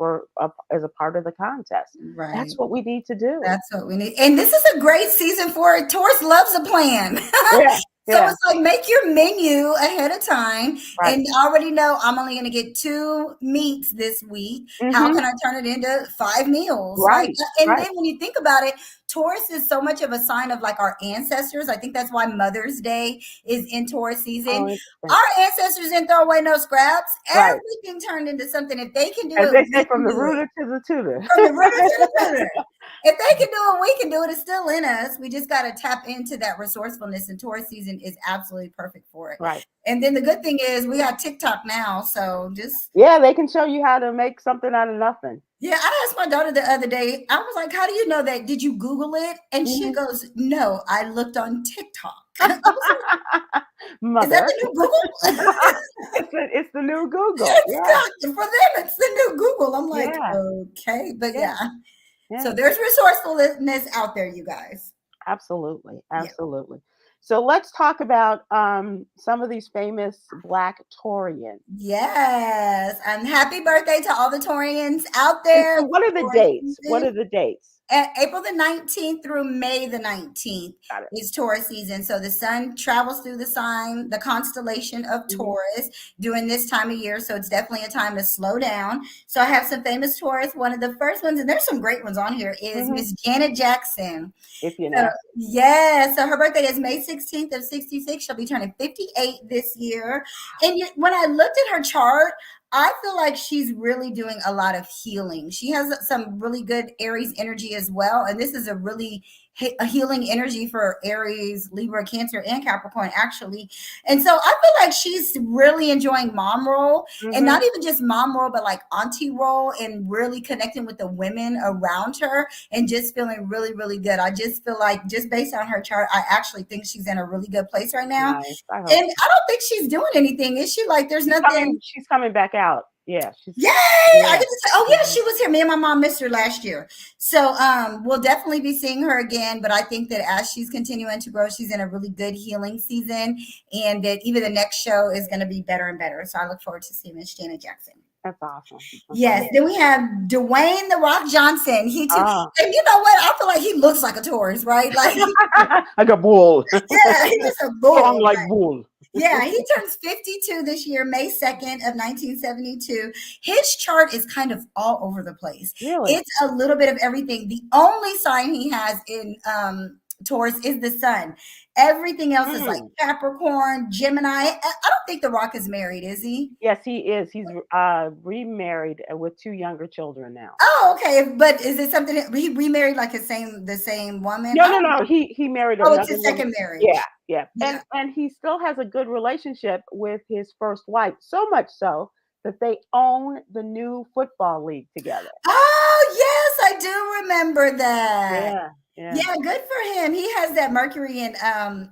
Speaker 1: as a part of the contest. That's
Speaker 2: Right.
Speaker 1: what we need to do.
Speaker 2: That's what we need. And this is a great season for it. Taurus loves a plan.
Speaker 1: Yeah,
Speaker 2: So
Speaker 1: yeah,
Speaker 2: it's like make your menu ahead of time
Speaker 1: right.
Speaker 2: and already know I'm only going to get 2 meats this week. How
Speaker 1: Hmm.
Speaker 2: can I turn it into 5 meals? Like,
Speaker 1: Right,
Speaker 2: and
Speaker 1: right.
Speaker 2: then when you think about it, Taurus is so much of a sign of like our ancestors. I think that's why Mother's Day is in Taurus
Speaker 1: Oh,
Speaker 2: season.
Speaker 1: interesting.
Speaker 2: Our ancestors didn't throw away no scraps.
Speaker 1: Right.
Speaker 2: Everything turned into something. If they can do
Speaker 1: As
Speaker 2: it,
Speaker 1: they
Speaker 2: we
Speaker 1: say, from
Speaker 2: can
Speaker 1: the
Speaker 2: do it.
Speaker 1: rooter to the tutor.
Speaker 2: From the rooter to the tutor. If they can do it, we can do it. It's still in us. We just got to tap into that resourcefulness, and Taurus season is absolutely perfect for it.
Speaker 1: Right.
Speaker 2: And then the good thing is we got TikTok now, so just
Speaker 1: Yeah, they can show you how to make something out of nothing.
Speaker 2: yeah. I asked my daughter the other day. I was like, "How do you know that? Did you Google it?" And she
Speaker 1: Hmm.
Speaker 2: goes, "No, I looked on TikTok." I was like, "Is that
Speaker 1: Mother.
Speaker 2: the new Google?"
Speaker 1: It's the new Google.
Speaker 2: It's
Speaker 1: Yeah.
Speaker 2: got for them. It's the new Google. I'm like,
Speaker 1: Yeah.
Speaker 2: okay, but
Speaker 1: Yeah.
Speaker 2: yeah. So
Speaker 1: Yeah.
Speaker 2: there's resourcefulness out there, you guys.
Speaker 1: Absolutely.
Speaker 2: Yeah.
Speaker 1: Absolutely. So let's talk about some of these famous Black Taurians.
Speaker 2: Yes. And happy birthday to all the Taurians out
Speaker 1: And,
Speaker 2: there
Speaker 1: and what are
Speaker 2: for
Speaker 1: the
Speaker 2: Taurus
Speaker 1: dates? What are
Speaker 2: season.
Speaker 1: the dates?
Speaker 2: April the 19th through May the 19th
Speaker 1: Got it.
Speaker 2: is Taurus season. So the sun travels through the sign, the constellation of
Speaker 1: Hmm.
Speaker 2: Taurus during this time of year. So it's definitely a time to slow down. So I have some famous Taurus. One of the first ones, and there's some great ones on here, is
Speaker 1: Hmm.
Speaker 2: Miss Janet Jackson.
Speaker 1: If you're
Speaker 2: So,
Speaker 1: nasty.
Speaker 2: yeah, so her birthday is May 16th of 66. She'll be turning 58 this year. And when I looked at her chart, I feel like she's really doing a lot of healing. She has some really good Aries energy as well. And this is a really a healing energy for Aries, Libra, Cancer, and Capricorn, actually. And so I feel like she's really enjoying mom role, and
Speaker 1: Hmm.
Speaker 2: not even just mom role, but like auntie role, and really connecting with the women around her and just feeling really, really good. I just feel like, just based on her chart, I actually think she's in a really good place right now.
Speaker 1: Nice. I
Speaker 2: And
Speaker 1: hope
Speaker 2: I don't think she's doing anything. Is she? Like, there's nothing.
Speaker 1: she's coming back out. Yeah.
Speaker 2: Yay! I
Speaker 1: Yeah.
Speaker 2: get to say, oh yeah,
Speaker 1: Mhm.
Speaker 2: she was here. Me and my mom missed her last year. So we'll definitely be seeing her again. But I think that as she's continuing to grow, she's in a really good healing season. And that even the next show is going to be better and better. So I look forward to seeing Miss Janet Jackson.
Speaker 1: That's awesome. That's
Speaker 2: Yes.
Speaker 1: awesome.
Speaker 2: Then we have Dwayne the Rock Johnson. He too.
Speaker 1: Ah.
Speaker 2: And you know what? I feel like he looks like a Taurus, right? Like,
Speaker 1: Like a bull.
Speaker 2: yeah, he's just a
Speaker 1: Strong
Speaker 2: bull.
Speaker 1: like
Speaker 2: Right?
Speaker 1: bull.
Speaker 2: Yeah, he turns 52 this year, May 2nd of 1972. His chart is kind of all over the place.
Speaker 1: Really?
Speaker 2: It's a little bit of everything. The only sign he has in Taurus is the sun. Everything else is like
Speaker 1: Mm.
Speaker 2: Capricorn, Gemini. I don't think The Rock is married, is he?
Speaker 1: Yes, he is. He's remarried with two younger children now.
Speaker 2: Oh, okay. But is it something he remarried like the same woman?
Speaker 1: No,
Speaker 2: I
Speaker 1: no,
Speaker 2: don't
Speaker 1: no.
Speaker 2: know.
Speaker 1: He married
Speaker 2: Oh, it's
Speaker 1: another
Speaker 2: his
Speaker 1: woman.
Speaker 2: second
Speaker 1: Yeah,
Speaker 2: marriage.
Speaker 1: yeah. And
Speaker 2: Yeah.
Speaker 1: and he still has a good relationship with his first wife. So much so that they own the new football league together.
Speaker 2: Oh, yes, I do remember that.
Speaker 1: Yeah, yeah.
Speaker 2: Yeah, good for him. He has that Mercury in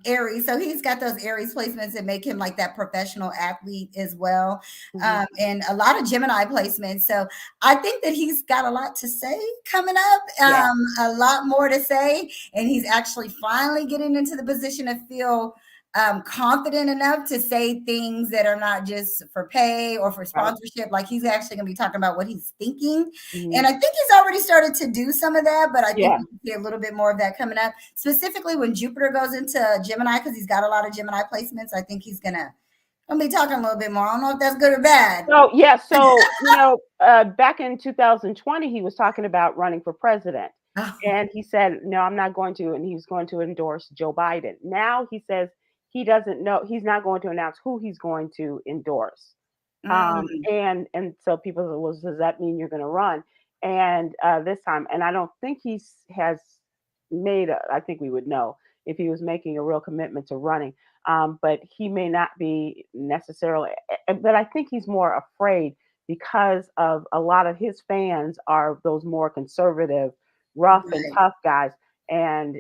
Speaker 2: Aries, so he's got those Aries placements that make him like that professional athlete as well,
Speaker 1: Hmm.
Speaker 2: and a lot of Gemini placements. So I think that he's got a lot to say coming up,
Speaker 1: Yeah,
Speaker 2: a lot more to say, and he's actually finally getting into the position to feel confident enough to say things that are not just for pay or for
Speaker 1: right.
Speaker 2: sponsorship. Like, he's actually going to be talking about what he's thinking,
Speaker 1: Hmm.
Speaker 2: and I think he's already started to do some of that, but I think
Speaker 1: Yeah.
Speaker 2: we can see a little bit more of that coming up, specifically when Jupiter goes into Gemini, because he's got a lot of Gemini placements. I think he's gonna be talking a little bit more. I don't know if that's good or bad.
Speaker 1: So yeah, so back in 2020, he was talking about running for president,
Speaker 2: Oh,
Speaker 1: and he said, "No, I'm not going to," and he was going to endorse Joe Biden. Now he says he doesn't know; he's not going to announce who he's going to endorse.
Speaker 2: mm,
Speaker 1: And so people said, "Well, does that mean you're going to run?" and this time, and I don't think has made. I think we would know if he was making a real commitment to running. But he may not be necessarily. But I think he's more afraid because of a lot of his fans are those more conservative, rough and
Speaker 2: Right.
Speaker 1: tough guys, and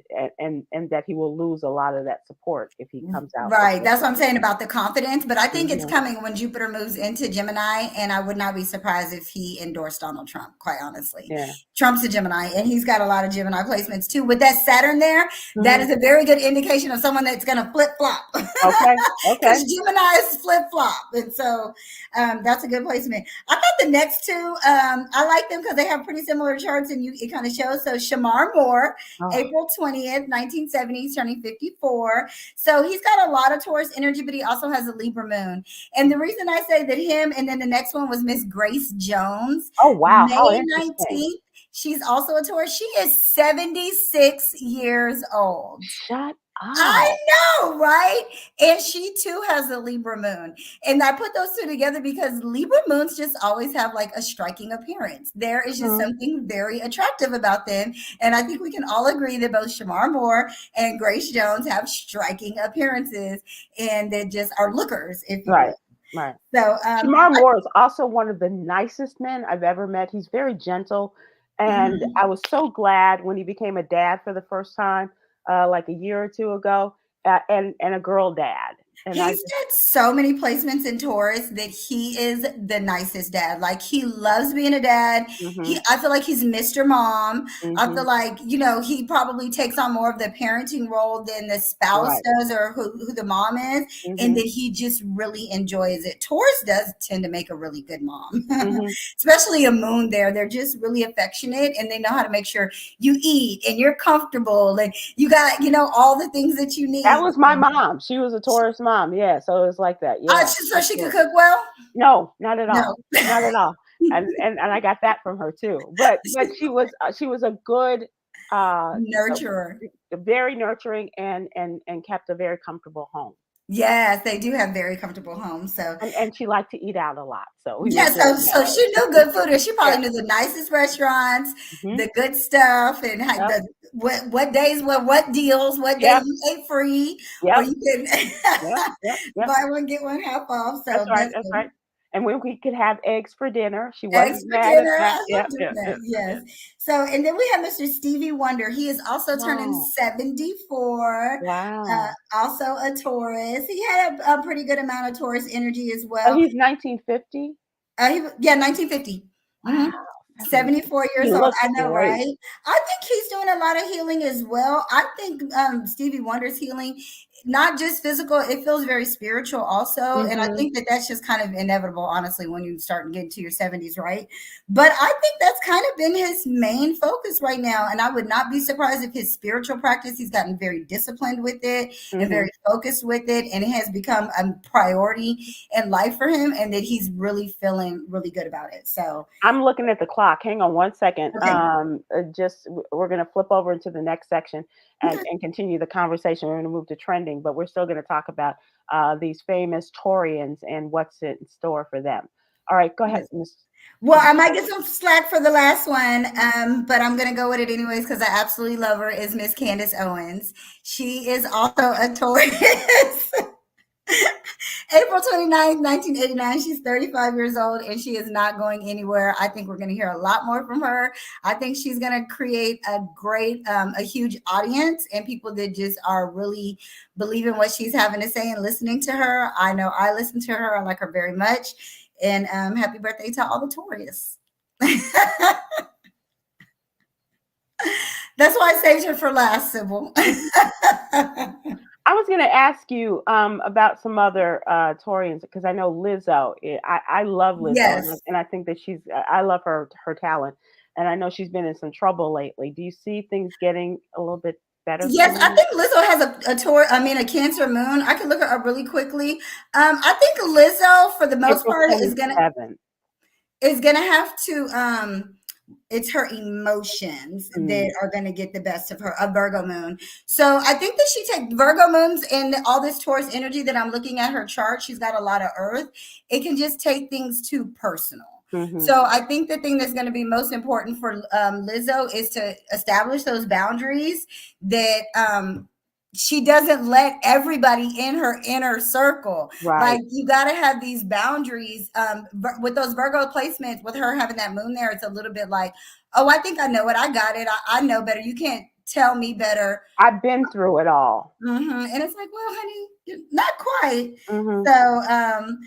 Speaker 1: that he will lose a lot of that support if he comes out as
Speaker 2: Right.
Speaker 1: the
Speaker 2: That's what I'm saying about the confidence. But I think it's
Speaker 1: Mhm.
Speaker 2: coming when Jupiter moves into Gemini. And I would not be surprised if he endorsed Donald Trump, quite honestly.
Speaker 1: Yeah.
Speaker 2: Trump's a Gemini, and he's got a lot of Gemini placements too. With that Saturn there, that
Speaker 1: Mhm.
Speaker 2: is a very good indication of someone that's going to flip flop.
Speaker 1: Okay. Okay.
Speaker 2: Because Gemini is flip flop. And so that's a good placement. I thought the next two, I like them because they have pretty similar charts and it kind of shows. So Shamar Moore,
Speaker 1: Oh.
Speaker 2: April 20th, 1970, he's turning 54. So he's got a lot of Taurus energy, but he also has a Libra moon. And the reason I say that him, and then the next one was Miss Grace Jones,
Speaker 1: Oh wow. How
Speaker 2: May
Speaker 1: interesting.
Speaker 2: 19th. She's also a Taurus. She is 76 years old.
Speaker 1: Shut
Speaker 2: I
Speaker 1: up.
Speaker 2: know, right? And she too has a Libra moon. And I put those two together because Libra moons just always have like a striking appearance. There is just
Speaker 1: Mhm.
Speaker 2: something very attractive about them. And I think we can all agree that both Shamar Moore and Grace Jones have striking appearances and they just are lookers, if you
Speaker 1: Right.
Speaker 2: will.
Speaker 1: Right.
Speaker 2: So
Speaker 1: Shamar Moore is also one of the nicest men I've ever met. He's very gentle, and
Speaker 2: mhm.
Speaker 1: I was so glad when he became a dad for the first time, like a year or two ago, and a girl dad. And I
Speaker 2: He's
Speaker 1: just,
Speaker 2: got so many placements in Taurus that he is the nicest dad. Like he loves being a dad.
Speaker 1: hmm
Speaker 2: I feel like he's Mr. Mom. I
Speaker 1: hmm
Speaker 2: feel like, he probably takes on more of the parenting role than the spouse
Speaker 1: right,
Speaker 2: does or who the mom is. And
Speaker 1: hmm
Speaker 2: that he just really enjoys it. Taurus does tend to make a really good mom,
Speaker 1: hmm
Speaker 2: especially a moon there. They're just really affectionate and they know how to make sure you eat and you're comfortable and you got, all the things that you
Speaker 1: That
Speaker 2: need.
Speaker 1: was my mom. She was a Taurus mom. Yeah, so it was like that. Yeah,
Speaker 2: So she could
Speaker 1: absolutely.
Speaker 2: cook well?
Speaker 1: No, not at
Speaker 2: No.
Speaker 1: all. Not at all. And I got that from her too. But she was a good a
Speaker 2: Nurturer.
Speaker 1: very nurturing and kept a very comfortable home.
Speaker 2: Yes, they do have very comfortable homes. So
Speaker 1: And she liked to eat out a lot. So we were
Speaker 2: yeah,
Speaker 1: good
Speaker 2: so
Speaker 1: in that
Speaker 2: so
Speaker 1: way.
Speaker 2: she knew good food, and she
Speaker 1: Yeah.
Speaker 2: probably knew the nicest restaurants,
Speaker 1: hmm
Speaker 2: the good stuff, and how
Speaker 1: Yep.
Speaker 2: the what days, what deals, what day
Speaker 1: Yep.
Speaker 2: you ate free, or
Speaker 1: Yep.
Speaker 2: you can
Speaker 1: Yep. Yep. Yep.
Speaker 2: buy one get one half off.
Speaker 1: That's
Speaker 2: So
Speaker 1: right. That's
Speaker 2: definitely.
Speaker 1: right. And when we could have eggs for dinner, she
Speaker 2: Eggs
Speaker 1: wasn't
Speaker 2: for
Speaker 1: mad at
Speaker 2: dinner.
Speaker 1: that.
Speaker 2: I love
Speaker 1: Yep.
Speaker 2: doing
Speaker 1: Yep.
Speaker 2: that.
Speaker 1: Yep.
Speaker 2: Yes.
Speaker 1: Yep.
Speaker 2: So, and then we have Mr. Stevie Wonder. He is also turning
Speaker 1: Oh,
Speaker 2: 74.
Speaker 1: wow.
Speaker 2: Also a Taurus. He had a pretty good amount of Taurus energy as
Speaker 1: Oh,
Speaker 2: well.
Speaker 1: he's 1950.
Speaker 2: Yeah, 1950.
Speaker 1: Wow.
Speaker 2: 74
Speaker 1: He
Speaker 2: years old.
Speaker 1: looks
Speaker 2: I know,
Speaker 1: great.
Speaker 2: right? I think he's doing a lot of healing as well. I think Stevie Wonder's healing, not just physical, it feels very spiritual also. And I
Speaker 1: hmm
Speaker 2: think that that's just kind of inevitable, honestly, when you start getting to your 70s, right? But I think that's kind of been his main focus right now. And I would not be surprised if his spiritual practice, he's gotten very disciplined with it and
Speaker 1: hmm
Speaker 2: very focused with it. And it has become a priority in life for him and that he's really feeling really good about it. So,
Speaker 1: I'm looking at the clock. Hang on one second.
Speaker 2: okay.
Speaker 1: We're going to flip over into the next section
Speaker 2: Okay.
Speaker 1: and continue the conversation. We're going to move to trending, but we're still going to talk about these famous Taurians and what's in store for them. All right, go ahead,
Speaker 2: Yes.
Speaker 1: Miss.
Speaker 2: Well, I might get some slack for the last one, but I'm going to go with it anyways because I absolutely love her. Is Miss Candace Owens? She is also a Taurus. April 29th, 1989. She's 35 years old and she is not going anywhere. I think we're going to hear a lot more from her. I think she's going to create a huge audience and people that just are really believing what she's having to say and listening to her. I know I listen to her. I like her very much. And happy birthday to all the Taurus. That's why I saved her for last, Sybil.
Speaker 1: I was going to ask you about some other Taurians because I know Lizzo. I love Lizzo,
Speaker 2: Yes.
Speaker 1: and I think that I love her talent, and I know she's been in some trouble lately. Do you see things getting a little bit better for
Speaker 2: Yes, I
Speaker 1: her?
Speaker 2: think Lizzo has a Cancer moon. I can look her up really quickly. I think Lizzo, for the most
Speaker 1: April
Speaker 2: part, is gonna
Speaker 1: 27th.
Speaker 2: is gonna have to. It's her emotions
Speaker 1: Mm,
Speaker 2: that are gonna get the best of her. A Virgo moon. So I think that she takes Virgo moons and all this Taurus energy that I'm looking at her chart. She's got a lot of Earth. It can just take things too personal.
Speaker 1: Mm-hmm.
Speaker 2: So I think the thing that's going to be most important for Lizzo is to establish those boundaries that she doesn't let everybody in her inner circle. Like
Speaker 1: Right.
Speaker 2: you got to have these boundaries with those Virgo placements, with her having that moon there. It's a little bit like, oh, I think I know it. I got it. I know better. You can't tell me better.
Speaker 1: I've been through it all.
Speaker 2: And it's like, well, honey, not quite.
Speaker 1: Mm-hmm.
Speaker 2: So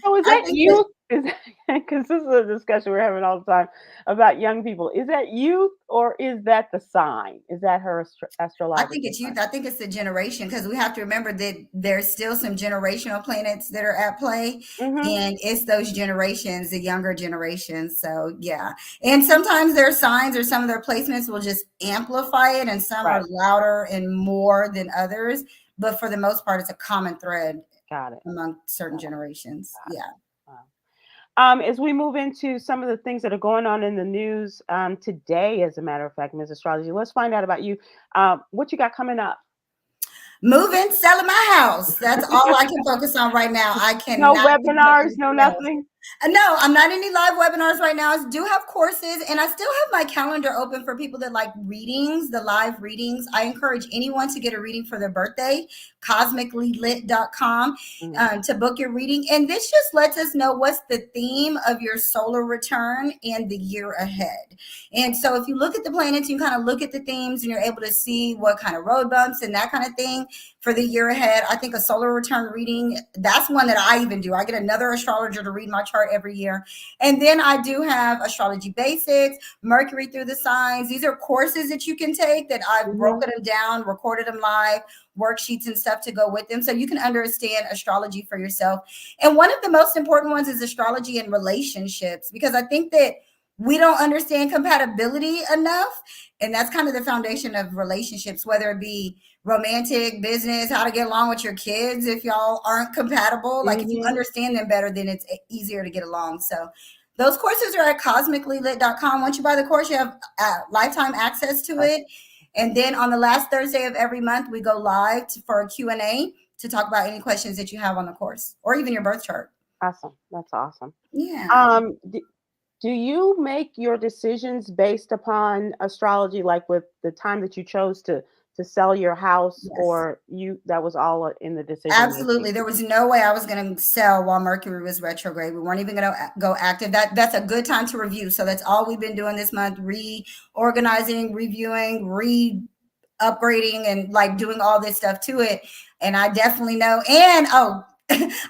Speaker 1: So is
Speaker 2: I
Speaker 1: that
Speaker 2: think that
Speaker 1: youth? Is because this is a discussion we're having all the time about young people. Is that youth or is that the sign? Is that her
Speaker 2: I think
Speaker 1: astrological
Speaker 2: it's
Speaker 1: sign?
Speaker 2: youth. I think it's the generation because we have to remember that there's still some generational planets that are at play,
Speaker 1: Mm-hmm.
Speaker 2: and it's those generations, the younger generations. So yeah, and sometimes their signs or some of their placements will just amplify it, and some are
Speaker 1: Right.
Speaker 2: louder and more than others. But for the most part, it's a common thread
Speaker 1: Got it.
Speaker 2: among certain
Speaker 1: Got it.
Speaker 2: generations.
Speaker 1: Got
Speaker 2: Yeah.
Speaker 1: it. Wow. As we move into some of the things that are going on in the news today, as a matter of fact, Ms. Astrology, let's find out about you. What you got coming up?
Speaker 2: Moving, selling my house. That's all I can focus on right now. I
Speaker 1: No
Speaker 2: cannot think about
Speaker 1: webinars, no
Speaker 2: anything else.
Speaker 1: nothing.
Speaker 2: No, I'm not in any live webinars right now. I do have courses and I still have my calendar open for people that like readings, the live readings. I encourage anyone to get a reading for their birthday, cosmicallylit.com,
Speaker 1: Mm-hmm.
Speaker 2: to book your reading. And this just lets us know what's the theme of your solar return and the year ahead. And so if you look at the planets, you kind of look at the themes and you're able to see what kind of road bumps and that kind of thing for the year ahead. I think a solar return reading, that's one that I even do. I get another astrologer to read my chart every year. And then I do have astrology basics, Mercury through the signs. These are courses that you can take that I've
Speaker 1: Mm-hmm.
Speaker 2: broken them down, recorded them live, worksheets and stuff to go with them. So you can understand astrology for yourself. And one of the most important ones is astrology and relationships, because I think that we don't understand compatibility enough. And that's kind of the foundation of relationships, whether it be romantic, business, how to get along with your kids if y'all aren't compatible. Like if you
Speaker 1: Mm-hmm.
Speaker 2: understand them better, then it's easier to get along. So those courses are at cosmicallylit.com. Once you buy the course, you have lifetime access to it. And then on the last Thursday of every month, we go live for a Q&A to talk about any questions that you have on the course or even your birth chart.
Speaker 1: Awesome. That's awesome.
Speaker 2: Yeah.
Speaker 1: Do you make your decisions based upon astrology, like with the time that you chose to sell your house,
Speaker 2: Yes.
Speaker 1: or you that was all in the decision making?
Speaker 2: Absolutely. There was no way I was going to sell while Mercury was retrograde. We weren't even going to go active. That's a good time to review. So that's all we've been doing this month, reorganizing, reviewing, upgrading and like doing all this stuff to it. And I definitely know. And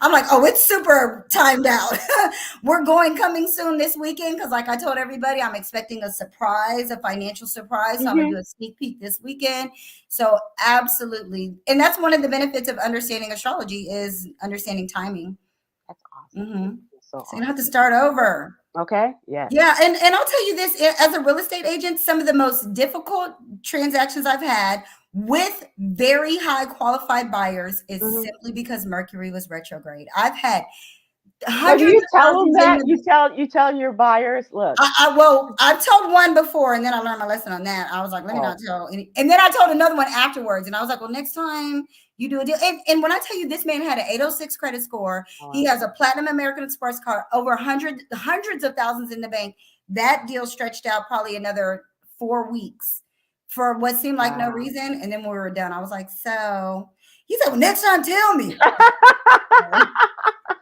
Speaker 2: I'm like, oh, it's super timed out. We're coming soon this weekend because, like I told everybody, I'm expecting a surprise, a financial surprise. So I'm gonna
Speaker 1: Mm-hmm.
Speaker 2: do a sneak peek this weekend. So absolutely, and that's one of the benefits of understanding astrology is understanding timing.
Speaker 1: That's awesome. That's so
Speaker 2: So you don't have to
Speaker 1: awesome.
Speaker 2: start over.
Speaker 1: Okay. Yes.
Speaker 2: Yeah, and I'll tell you this, as a real estate agent, some of the most difficult transactions I've had with very high qualified buyers is
Speaker 1: Mm-hmm.
Speaker 2: simply because Mercury was retrograde. I've had
Speaker 1: So do
Speaker 2: hundreds
Speaker 1: you
Speaker 2: of
Speaker 1: tell them
Speaker 2: thousands in
Speaker 1: that?
Speaker 2: the
Speaker 1: You tell your buyers, look.
Speaker 2: well, I've told one before and then I learned my lesson on that. I was like, let me
Speaker 1: Oh,
Speaker 2: not tell any. And then I told another one afterwards and I was like, well, next time you do a deal. And when I tell you this man had an 806 credit score, he
Speaker 1: wow.
Speaker 2: has a platinum American Express card, over hundreds of thousands in the bank. That deal stretched out probably another 4 weeks for what seemed like no
Speaker 1: Wow.
Speaker 2: reason. And then when we were done, I was like, so he said, well, next time tell me.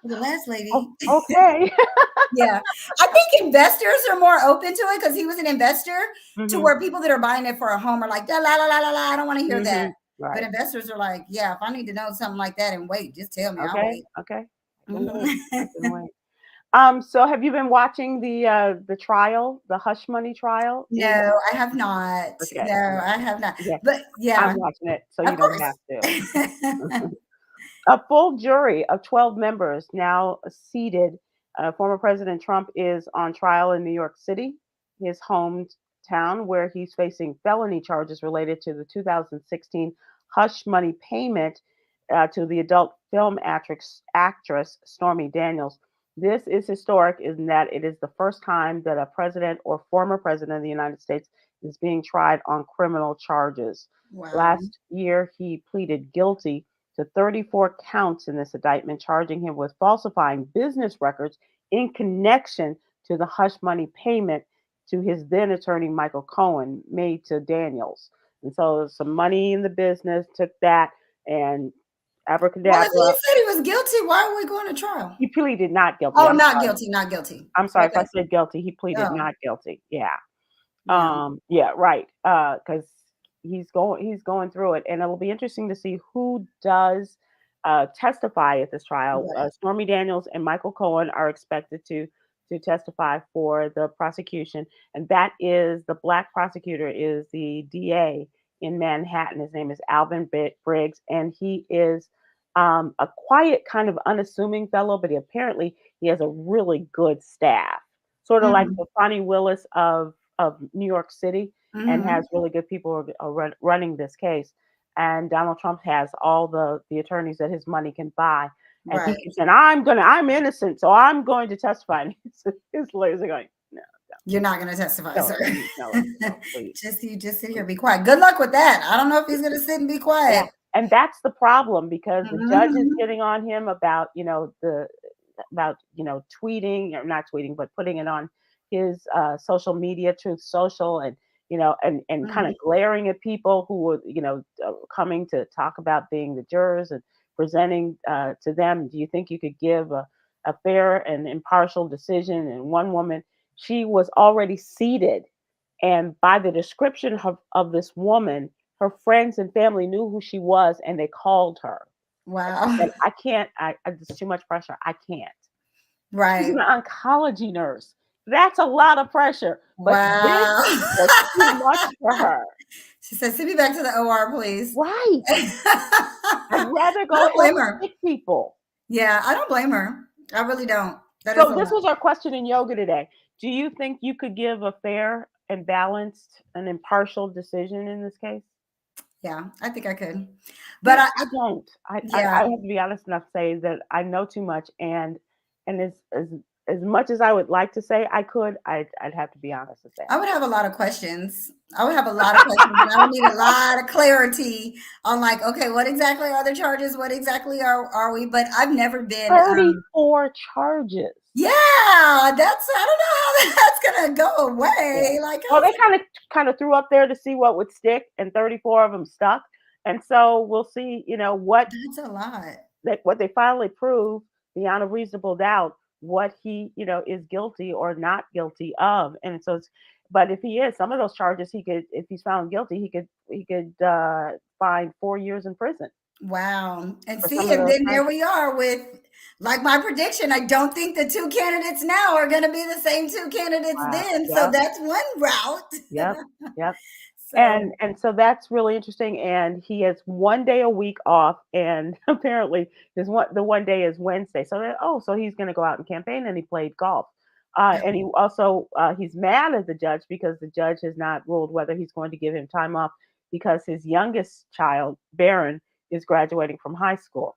Speaker 2: The last lady.
Speaker 1: Okay.
Speaker 2: Yeah. I think investors are more open to it because he was an investor, to
Speaker 1: Mm-hmm.
Speaker 2: where people that are buying it for a home are like, la, la, la, la, la, la, I don't want to hear
Speaker 1: Mm-hmm.
Speaker 2: that. But
Speaker 1: Right.
Speaker 2: investors are like, yeah, if I need to know something like that and wait, just tell me, I'll
Speaker 1: Okay.
Speaker 2: wait.
Speaker 1: Okay. I can wait. I can
Speaker 2: Mhm.
Speaker 1: wait. So have you been watching the trial, the hush money trial in
Speaker 2: No, I have not.
Speaker 1: okay.
Speaker 2: No, I have not.
Speaker 1: Yeah.
Speaker 2: But
Speaker 1: I'm
Speaker 2: yeah,
Speaker 1: watching it so
Speaker 2: of
Speaker 1: you don't have to.
Speaker 2: course.
Speaker 1: A full jury of 12 members now seated. Former President Trump is on trial in New York City, his hometown, where he's facing felony charges related to the 2016 hush money payment to the adult film actress Stormy Daniels. This is historic in that it is the first time that a president or former president of the United States is being tried on criminal charges.
Speaker 2: Wow.
Speaker 1: Last year, he pleaded guilty to 34 counts in this indictment, charging him with falsifying business records in connection to the hush money payment to his then attorney Michael Cohen made to Daniels. And so some money in the business took that, and
Speaker 2: Well, if he
Speaker 1: abracadabra.
Speaker 2: said he was guilty, why are we going to trial?
Speaker 1: He pleaded not guilty.
Speaker 2: Oh,
Speaker 1: I'm
Speaker 2: not
Speaker 1: sorry.
Speaker 2: guilty, not guilty.
Speaker 1: I'm sorry if I
Speaker 2: Okay.
Speaker 1: said guilty. He pleaded
Speaker 2: Oh,
Speaker 1: not guilty. Yeah.
Speaker 2: yeah.
Speaker 1: Yeah, right. Because he's going through it, and it'll be interesting to see who does testify at this trial.
Speaker 2: Right.
Speaker 1: Stormy Daniels and Michael Cohen are expected to testify for the prosecution, and that is the black prosecutor is the DA in Manhattan. His name is Alvin Briggs, and he is a quiet, kind of unassuming fellow, but apparently he has a really good staff, sort of like
Speaker 2: Mhm.
Speaker 1: the Fonnie Willis of New York City, and has
Speaker 2: Mhm.
Speaker 1: really good people running this case. And Donald Trump has all the attorneys that his money can buy. And he
Speaker 2: Right.
Speaker 1: keeps saying, I'm innocent, so I'm going to testify. And his lawyers are going, no,
Speaker 2: You're not going to testify,
Speaker 1: no,
Speaker 2: sir.
Speaker 1: no, no, no, please,
Speaker 2: You just sit here,
Speaker 1: please.
Speaker 2: be quiet. Good luck with that. I don't know if he's going to sit and be
Speaker 1: Yeah.
Speaker 2: quiet.
Speaker 1: And that's the problem, because the judge is
Speaker 2: Mhm.
Speaker 1: getting on him about, tweeting, or not tweeting, but putting it on his social media, Truth Social, and and kind
Speaker 2: Mhm.
Speaker 1: of glaring at people who were coming to talk about being the jurors and presenting to them. Do you think you could give a fair and impartial decision? And one woman, she was already seated, and by the description of this woman, her friends and family knew who she was, and they called her. And she
Speaker 2: Wow.
Speaker 1: said, "I can't. It's too much pressure. I can't." She's an
Speaker 2: Right.
Speaker 1: oncology nurse. That's a lot of pressure, but this
Speaker 2: Wow.
Speaker 1: was too much for her.
Speaker 2: She said, "Send me back to the OR, please."
Speaker 1: Right. I'd rather
Speaker 2: I
Speaker 1: go
Speaker 2: don't blame
Speaker 1: help
Speaker 2: her.
Speaker 1: sick people.
Speaker 2: Yeah, I don't blame her. I really don't. That is
Speaker 1: So
Speaker 2: a
Speaker 1: this
Speaker 2: lot.
Speaker 1: was our question in yoga today. Do you think you could give a fair and balanced and impartial decision in this case?
Speaker 2: Yeah, I think I could. But
Speaker 1: See, I don't. I
Speaker 2: yeah,
Speaker 1: have to be honest enough to say that I know too much, and as much as I would like to say I could, I'd have to be honest to say
Speaker 2: I
Speaker 1: I
Speaker 2: would have a lot of questions. I would have a lot of questions, and I would need a lot of clarity on like, okay, what exactly are the charges? What exactly are we? But I've never been
Speaker 1: 34 charges.
Speaker 2: yeah, that's I don't know how that's gonna go
Speaker 1: Yeah.
Speaker 2: away. Like
Speaker 1: Well,
Speaker 2: how's
Speaker 1: they kind of threw up there to see what would stick, and 34 of them stuck. And so we'll see,
Speaker 2: that's a lot.
Speaker 1: what they finally prove beyond a reasonable doubt, what he, is guilty or not guilty of. And so but if he is, some of those charges, he could, if he's found guilty, he could find 4 years in prison
Speaker 2: Wow. And
Speaker 1: for some
Speaker 2: see,
Speaker 1: of
Speaker 2: and
Speaker 1: those
Speaker 2: then there
Speaker 1: charges.
Speaker 2: we are with like my prediction. I don't think the two candidates now are going to be the same two candidates
Speaker 1: Wow.
Speaker 2: then. So
Speaker 1: Yep.
Speaker 2: that's one route.
Speaker 1: Yep. Yep.
Speaker 2: So,
Speaker 1: And so that's really interesting. And he has one day a week off, and apparently the one day is Wednesday. So so he's going to go out and campaign, and he played golf. And he also he's mad at the judge because the judge has not ruled whether he's going to give him time off, because his youngest child, Barron, is graduating from high school.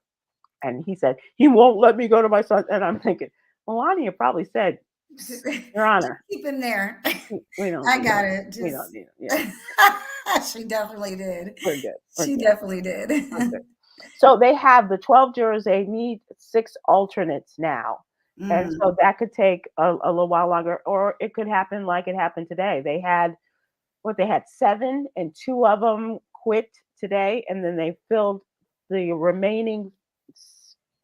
Speaker 1: And he said, he won't let me go to my son. And I'm thinking, Melania probably said,
Speaker 2: just
Speaker 1: Your Honor,
Speaker 2: keep him there.
Speaker 1: we don't
Speaker 2: I
Speaker 1: need
Speaker 2: got
Speaker 1: him.
Speaker 2: it.
Speaker 1: We
Speaker 2: Just
Speaker 1: don't need him. Yeah,
Speaker 2: she definitely did.
Speaker 1: we're good. We're
Speaker 2: She
Speaker 1: good.
Speaker 2: definitely did.
Speaker 1: We're good. So they have the 12 jurors. They need 6 alternates now. And
Speaker 2: Mhm.
Speaker 1: so that could take a little while longer, or it could happen like it happened today. They had 7, and 2 of them quit today, and then they filled the remaining.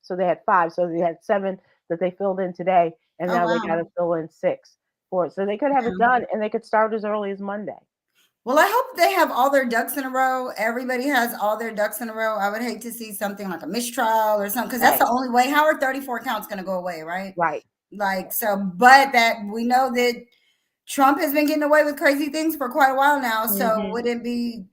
Speaker 1: So they had 5. So they had 7 that they filled in today, and
Speaker 2: Oh
Speaker 1: now they got
Speaker 2: wow.
Speaker 1: to fill in 6 for it. So they could have it
Speaker 2: Yeah.
Speaker 1: done, and they could start as early as Monday.
Speaker 2: Well, I hope they have all their ducks in a row. Everybody has all their ducks in a row. I would hate to see something like a mistrial or something because that's
Speaker 1: Right.
Speaker 2: the only way. How are 34 counts going to go away, right?
Speaker 1: Right.
Speaker 2: Like, so, but that we know that Trump has been getting away with crazy things for quite a while now. So,
Speaker 1: Hmm.
Speaker 2: would it be,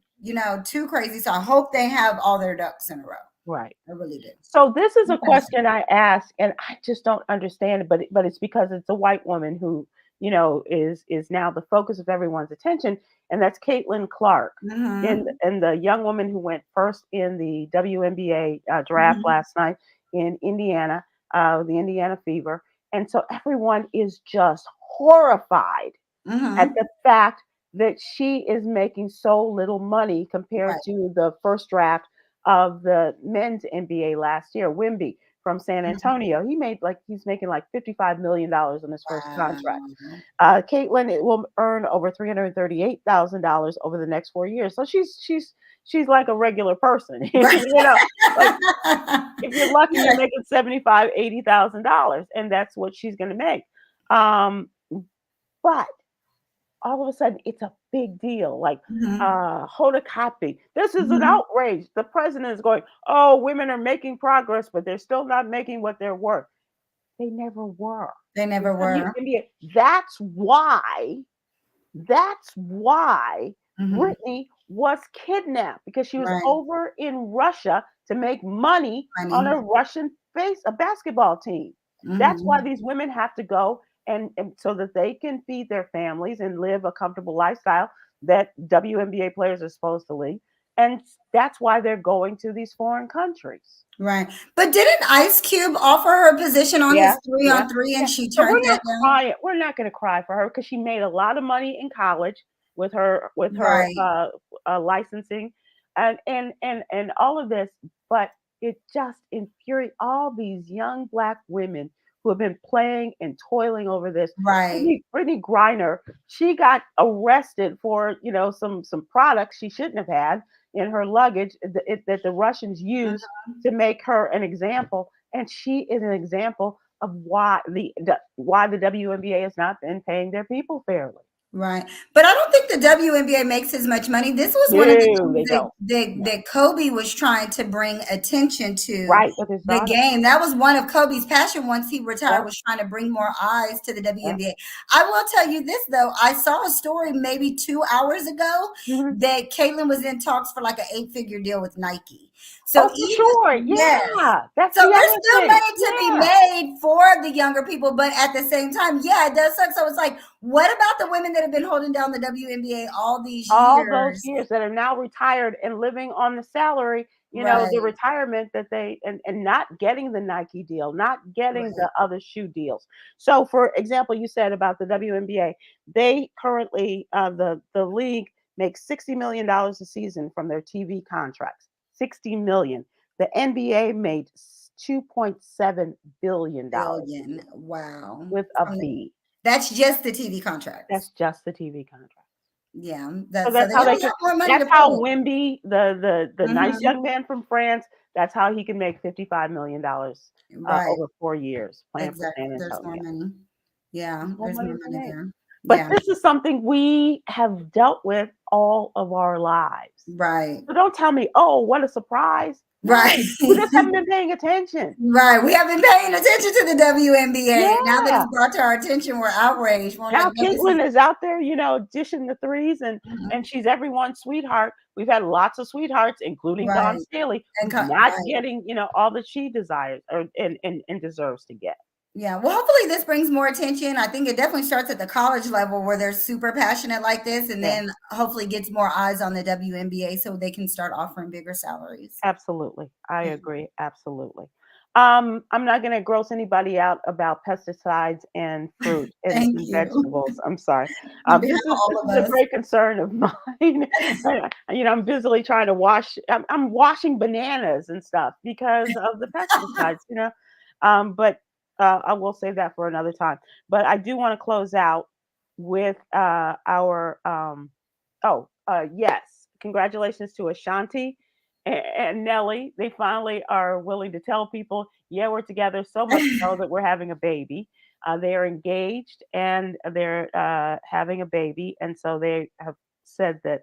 Speaker 2: too crazy? So, I hope they have all their ducks in a row.
Speaker 1: Right.
Speaker 2: I really do.
Speaker 1: So this is a
Speaker 2: Okay.
Speaker 1: question I ask, and I just don't understand it. But it's because it's a white woman who is now the focus of everyone's attention, and that's Caitlin Clark,
Speaker 2: Mhm.
Speaker 1: and the young woman who went first in the WNBA draft
Speaker 2: Mhm.
Speaker 1: last night in Indiana, the Indiana Fever, and so everyone is just horrified at
Speaker 2: Mhm.
Speaker 1: the fact that she is making so little money compared
Speaker 2: Right.
Speaker 1: to the first draft of the men's NBA last year, Wimby. from San Antonio. He's making like $55 million in his first contract.
Speaker 2: Wow.
Speaker 1: Caitlin will earn over $338,000 over the next 4 years. So she's like a regular person,
Speaker 2: Right.
Speaker 1: Like if you're lucky, you're
Speaker 2: Right.
Speaker 1: making 75, $80,000, and that's what she's going to make. Um, but all of a sudden, it's a big deal. Like
Speaker 2: Mhm.
Speaker 1: Hoda Kotb, this is an
Speaker 2: Mhm.
Speaker 1: outrage. The president is going, "Oh, women are making progress, but they're still not making what they're worth." They never were.
Speaker 2: They
Speaker 1: The
Speaker 2: never were.
Speaker 1: WNBA. That's why
Speaker 2: Mhm.
Speaker 1: Britney was kidnapped because she was
Speaker 2: Right.
Speaker 1: over in Russia to make money on
Speaker 2: Funny.
Speaker 1: a Russian a basketball team. That's why
Speaker 2: Mhm.
Speaker 1: these women have to go and so that they can feed their families and live a comfortable lifestyle that WNBA players are supposed to lead. And that's why they're going to these foreign countries.
Speaker 2: Right. But didn't Ice Cube offer her a position on
Speaker 1: Yeah,
Speaker 2: his three
Speaker 1: yeah,
Speaker 2: on three and
Speaker 1: yeah.
Speaker 2: she
Speaker 1: So
Speaker 2: turned
Speaker 1: we're
Speaker 2: that
Speaker 1: not
Speaker 2: down?
Speaker 1: crying. We're not going to cry for her because she made a lot of money in college with her
Speaker 2: Right.
Speaker 1: licensing and all of this. But it just infuriates all these young black women who have been playing and toiling over this.
Speaker 2: Right.
Speaker 1: Brittany Griner, she got arrested for some products she shouldn't have had in her luggage that the Russians used to make her an example, and she is an example of why the WNBA has not been paying their people fairly.
Speaker 2: Right. But I don't think the WNBA makes as much money. This was one of the
Speaker 1: No,
Speaker 2: things
Speaker 1: they don't. No.
Speaker 2: that Kobe was trying to bring attention to
Speaker 1: Right, with his
Speaker 2: the
Speaker 1: daughter.
Speaker 2: game. That was one of Kobe's passion once he retired,
Speaker 1: Yep,
Speaker 2: was trying to bring more eyes to the
Speaker 1: yep.
Speaker 2: WNBA. I will tell you this though. I saw a story maybe 2 hours ago
Speaker 1: Mhm.
Speaker 2: that Caitlyn was in talks for like an 8-figure deal with Nike. So
Speaker 1: Oh, for
Speaker 2: even
Speaker 1: sure.
Speaker 2: yes.
Speaker 1: Yeah, that's
Speaker 2: So
Speaker 1: the
Speaker 2: there's
Speaker 1: other
Speaker 2: still
Speaker 1: thing.
Speaker 2: money to be
Speaker 1: Yeah.
Speaker 2: made for the younger people, but at the same time, yeah, it does suck. So it's like, what about the women that have been holding down the WNBA all these
Speaker 1: All those
Speaker 2: years?
Speaker 1: years that are now retired and living on the salary, the
Speaker 2: Right,
Speaker 1: retirement that and not getting the Nike deal, not getting
Speaker 2: right.
Speaker 1: the other shoe deals. So, for example, you said about the WNBA, they currently the league makes $60 million a season from their TV contracts. 60 million. The NBA made $2.7 billion a
Speaker 2: Billion.
Speaker 1: year
Speaker 2: Wow.
Speaker 1: with a
Speaker 2: From the,
Speaker 1: B.
Speaker 2: that's just the TV contracts.
Speaker 1: That's just the TV contract.
Speaker 2: Yeah.
Speaker 1: So
Speaker 2: That so
Speaker 1: that's
Speaker 2: they
Speaker 1: how
Speaker 2: got
Speaker 1: they
Speaker 2: a
Speaker 1: can.
Speaker 2: lot more money
Speaker 1: That's
Speaker 2: to
Speaker 1: how
Speaker 2: play.
Speaker 1: Wimby, the nice
Speaker 2: Hmm.
Speaker 1: young man from France, that's how he can make $55 million
Speaker 2: Right.
Speaker 1: over 4 years playing for
Speaker 2: Exactly.
Speaker 1: San
Speaker 2: There's more
Speaker 1: Antonio.
Speaker 2: money. Yeah,
Speaker 1: There's more
Speaker 2: there's more
Speaker 1: money to
Speaker 2: money
Speaker 1: make.
Speaker 2: there.
Speaker 1: But
Speaker 2: Yeah.
Speaker 1: this is something we have dealt with all of our lives.
Speaker 2: Right.
Speaker 1: So don't tell me, oh, what a surprise.
Speaker 2: Right.
Speaker 1: No, we just haven't been paying attention.
Speaker 2: Right. We have been paying attention to the WNBA. Now that
Speaker 1: Yeah.
Speaker 2: it's brought to our attention, we're outraged. We're like,
Speaker 1: Now
Speaker 2: no, this is
Speaker 1: Caitlin is out there, dishing the threes, and
Speaker 2: mhm.
Speaker 1: she's everyone's sweetheart. We've had lots of sweethearts, including Dawn
Speaker 2: Right.
Speaker 1: Staley,
Speaker 2: And
Speaker 1: who's not
Speaker 2: right.
Speaker 1: getting, all that she desires or and deserves to get.
Speaker 2: Yeah. Well, hopefully this brings more attention. I think it definitely starts at the college level where they're super passionate like this, and
Speaker 1: Yeah,
Speaker 2: then hopefully gets more eyes on the WNBA so they can start offering bigger salaries.
Speaker 1: absolutely. I
Speaker 2: Yeah.
Speaker 1: agree. Absolutely. I'm not going to gross anybody out about pesticides and fruit
Speaker 2: Thank
Speaker 1: and
Speaker 2: you.
Speaker 1: vegetables. I'm sorry.
Speaker 2: On behalf
Speaker 1: This
Speaker 2: of
Speaker 1: is
Speaker 2: all
Speaker 1: this
Speaker 2: of
Speaker 1: is a
Speaker 2: us.
Speaker 1: great concern of mine. I'm busily trying to wash. I'm washing bananas and stuff because of the pesticides. But I will save that for another time. But I do want to close out with our yes, congratulations to Ashanti and Nelly. They finally are willing to tell people, yeah, we're together, so much so that we're having a baby. They are engaged and they're having a baby. And so they have said that,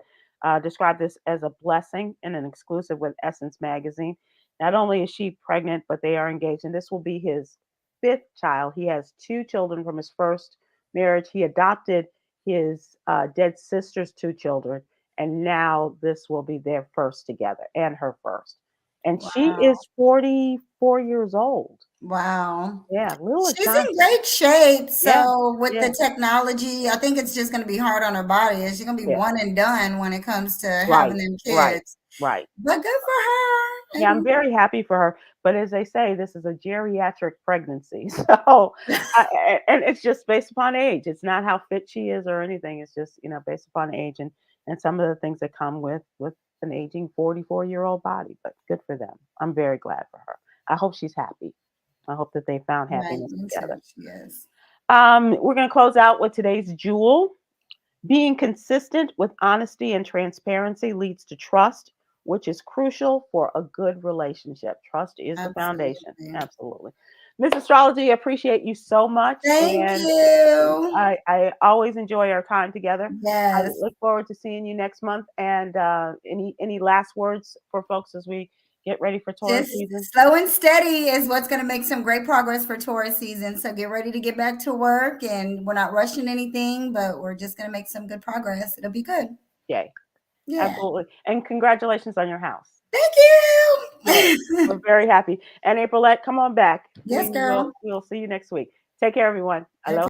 Speaker 1: describe this as a blessing and an exclusive with Essence Magazine. Not only is she pregnant, but they are engaged. And this will be his fifth child. He has two children from his first marriage. He adopted his dead sister's two children, and now this will be their first together and her first. And she
Speaker 2: Wow.
Speaker 1: is 44 years old.
Speaker 2: Wow.
Speaker 1: Yeah, little
Speaker 2: She's in
Speaker 1: Ashanti.
Speaker 2: great shape.
Speaker 1: Yeah,
Speaker 2: So with
Speaker 1: yeah,
Speaker 2: the technology, I think it's just going to be hard on her body. She's going to be
Speaker 1: yeah.
Speaker 2: one and done when it comes to having
Speaker 1: Right,
Speaker 2: them
Speaker 1: right,
Speaker 2: kids.
Speaker 1: right.
Speaker 2: But good for her.
Speaker 1: Yeah, I'm
Speaker 2: And
Speaker 1: very happy for her. But as they say, this is a geriatric pregnancy. So, and it's just based upon age. It's not how fit she is or anything. It's just, based upon age and some of the things that come with an aging 44-year-old body. But good for them. I'm very glad for her. I hope she's happy. I hope that they found
Speaker 2: Right,
Speaker 1: happiness
Speaker 2: me
Speaker 1: together.
Speaker 2: too. Yes.
Speaker 1: We're going to close out with today's jewel. Being consistent with honesty and transparency leads to trust, which is crucial for a good relationship. Trust is the foundation.
Speaker 2: Absolutely.
Speaker 1: Absolutely. Miss Astrology, I appreciate you so much.
Speaker 2: Thank
Speaker 1: And
Speaker 2: you.
Speaker 1: I always enjoy our time together. I
Speaker 2: Yes.
Speaker 1: look forward to seeing you next month. And any last words for folks as we get ready for Taurus
Speaker 2: Just
Speaker 1: season?
Speaker 2: slow and steady is what's going to make some great progress for Taurus season. So get ready to get back to work, and we're not rushing anything, but we're just going to make some good progress. It'll be good.
Speaker 1: Yay.
Speaker 2: Yeah.
Speaker 1: Absolutely. And congratulations on your house.
Speaker 2: Thank
Speaker 1: Yes,
Speaker 2: you.
Speaker 1: we're very happy. And Aprylete, come on back.
Speaker 2: Yes,
Speaker 1: We'll
Speaker 2: girl.
Speaker 1: see you next week. Take care, everyone. Aloha.
Speaker 2: Okay.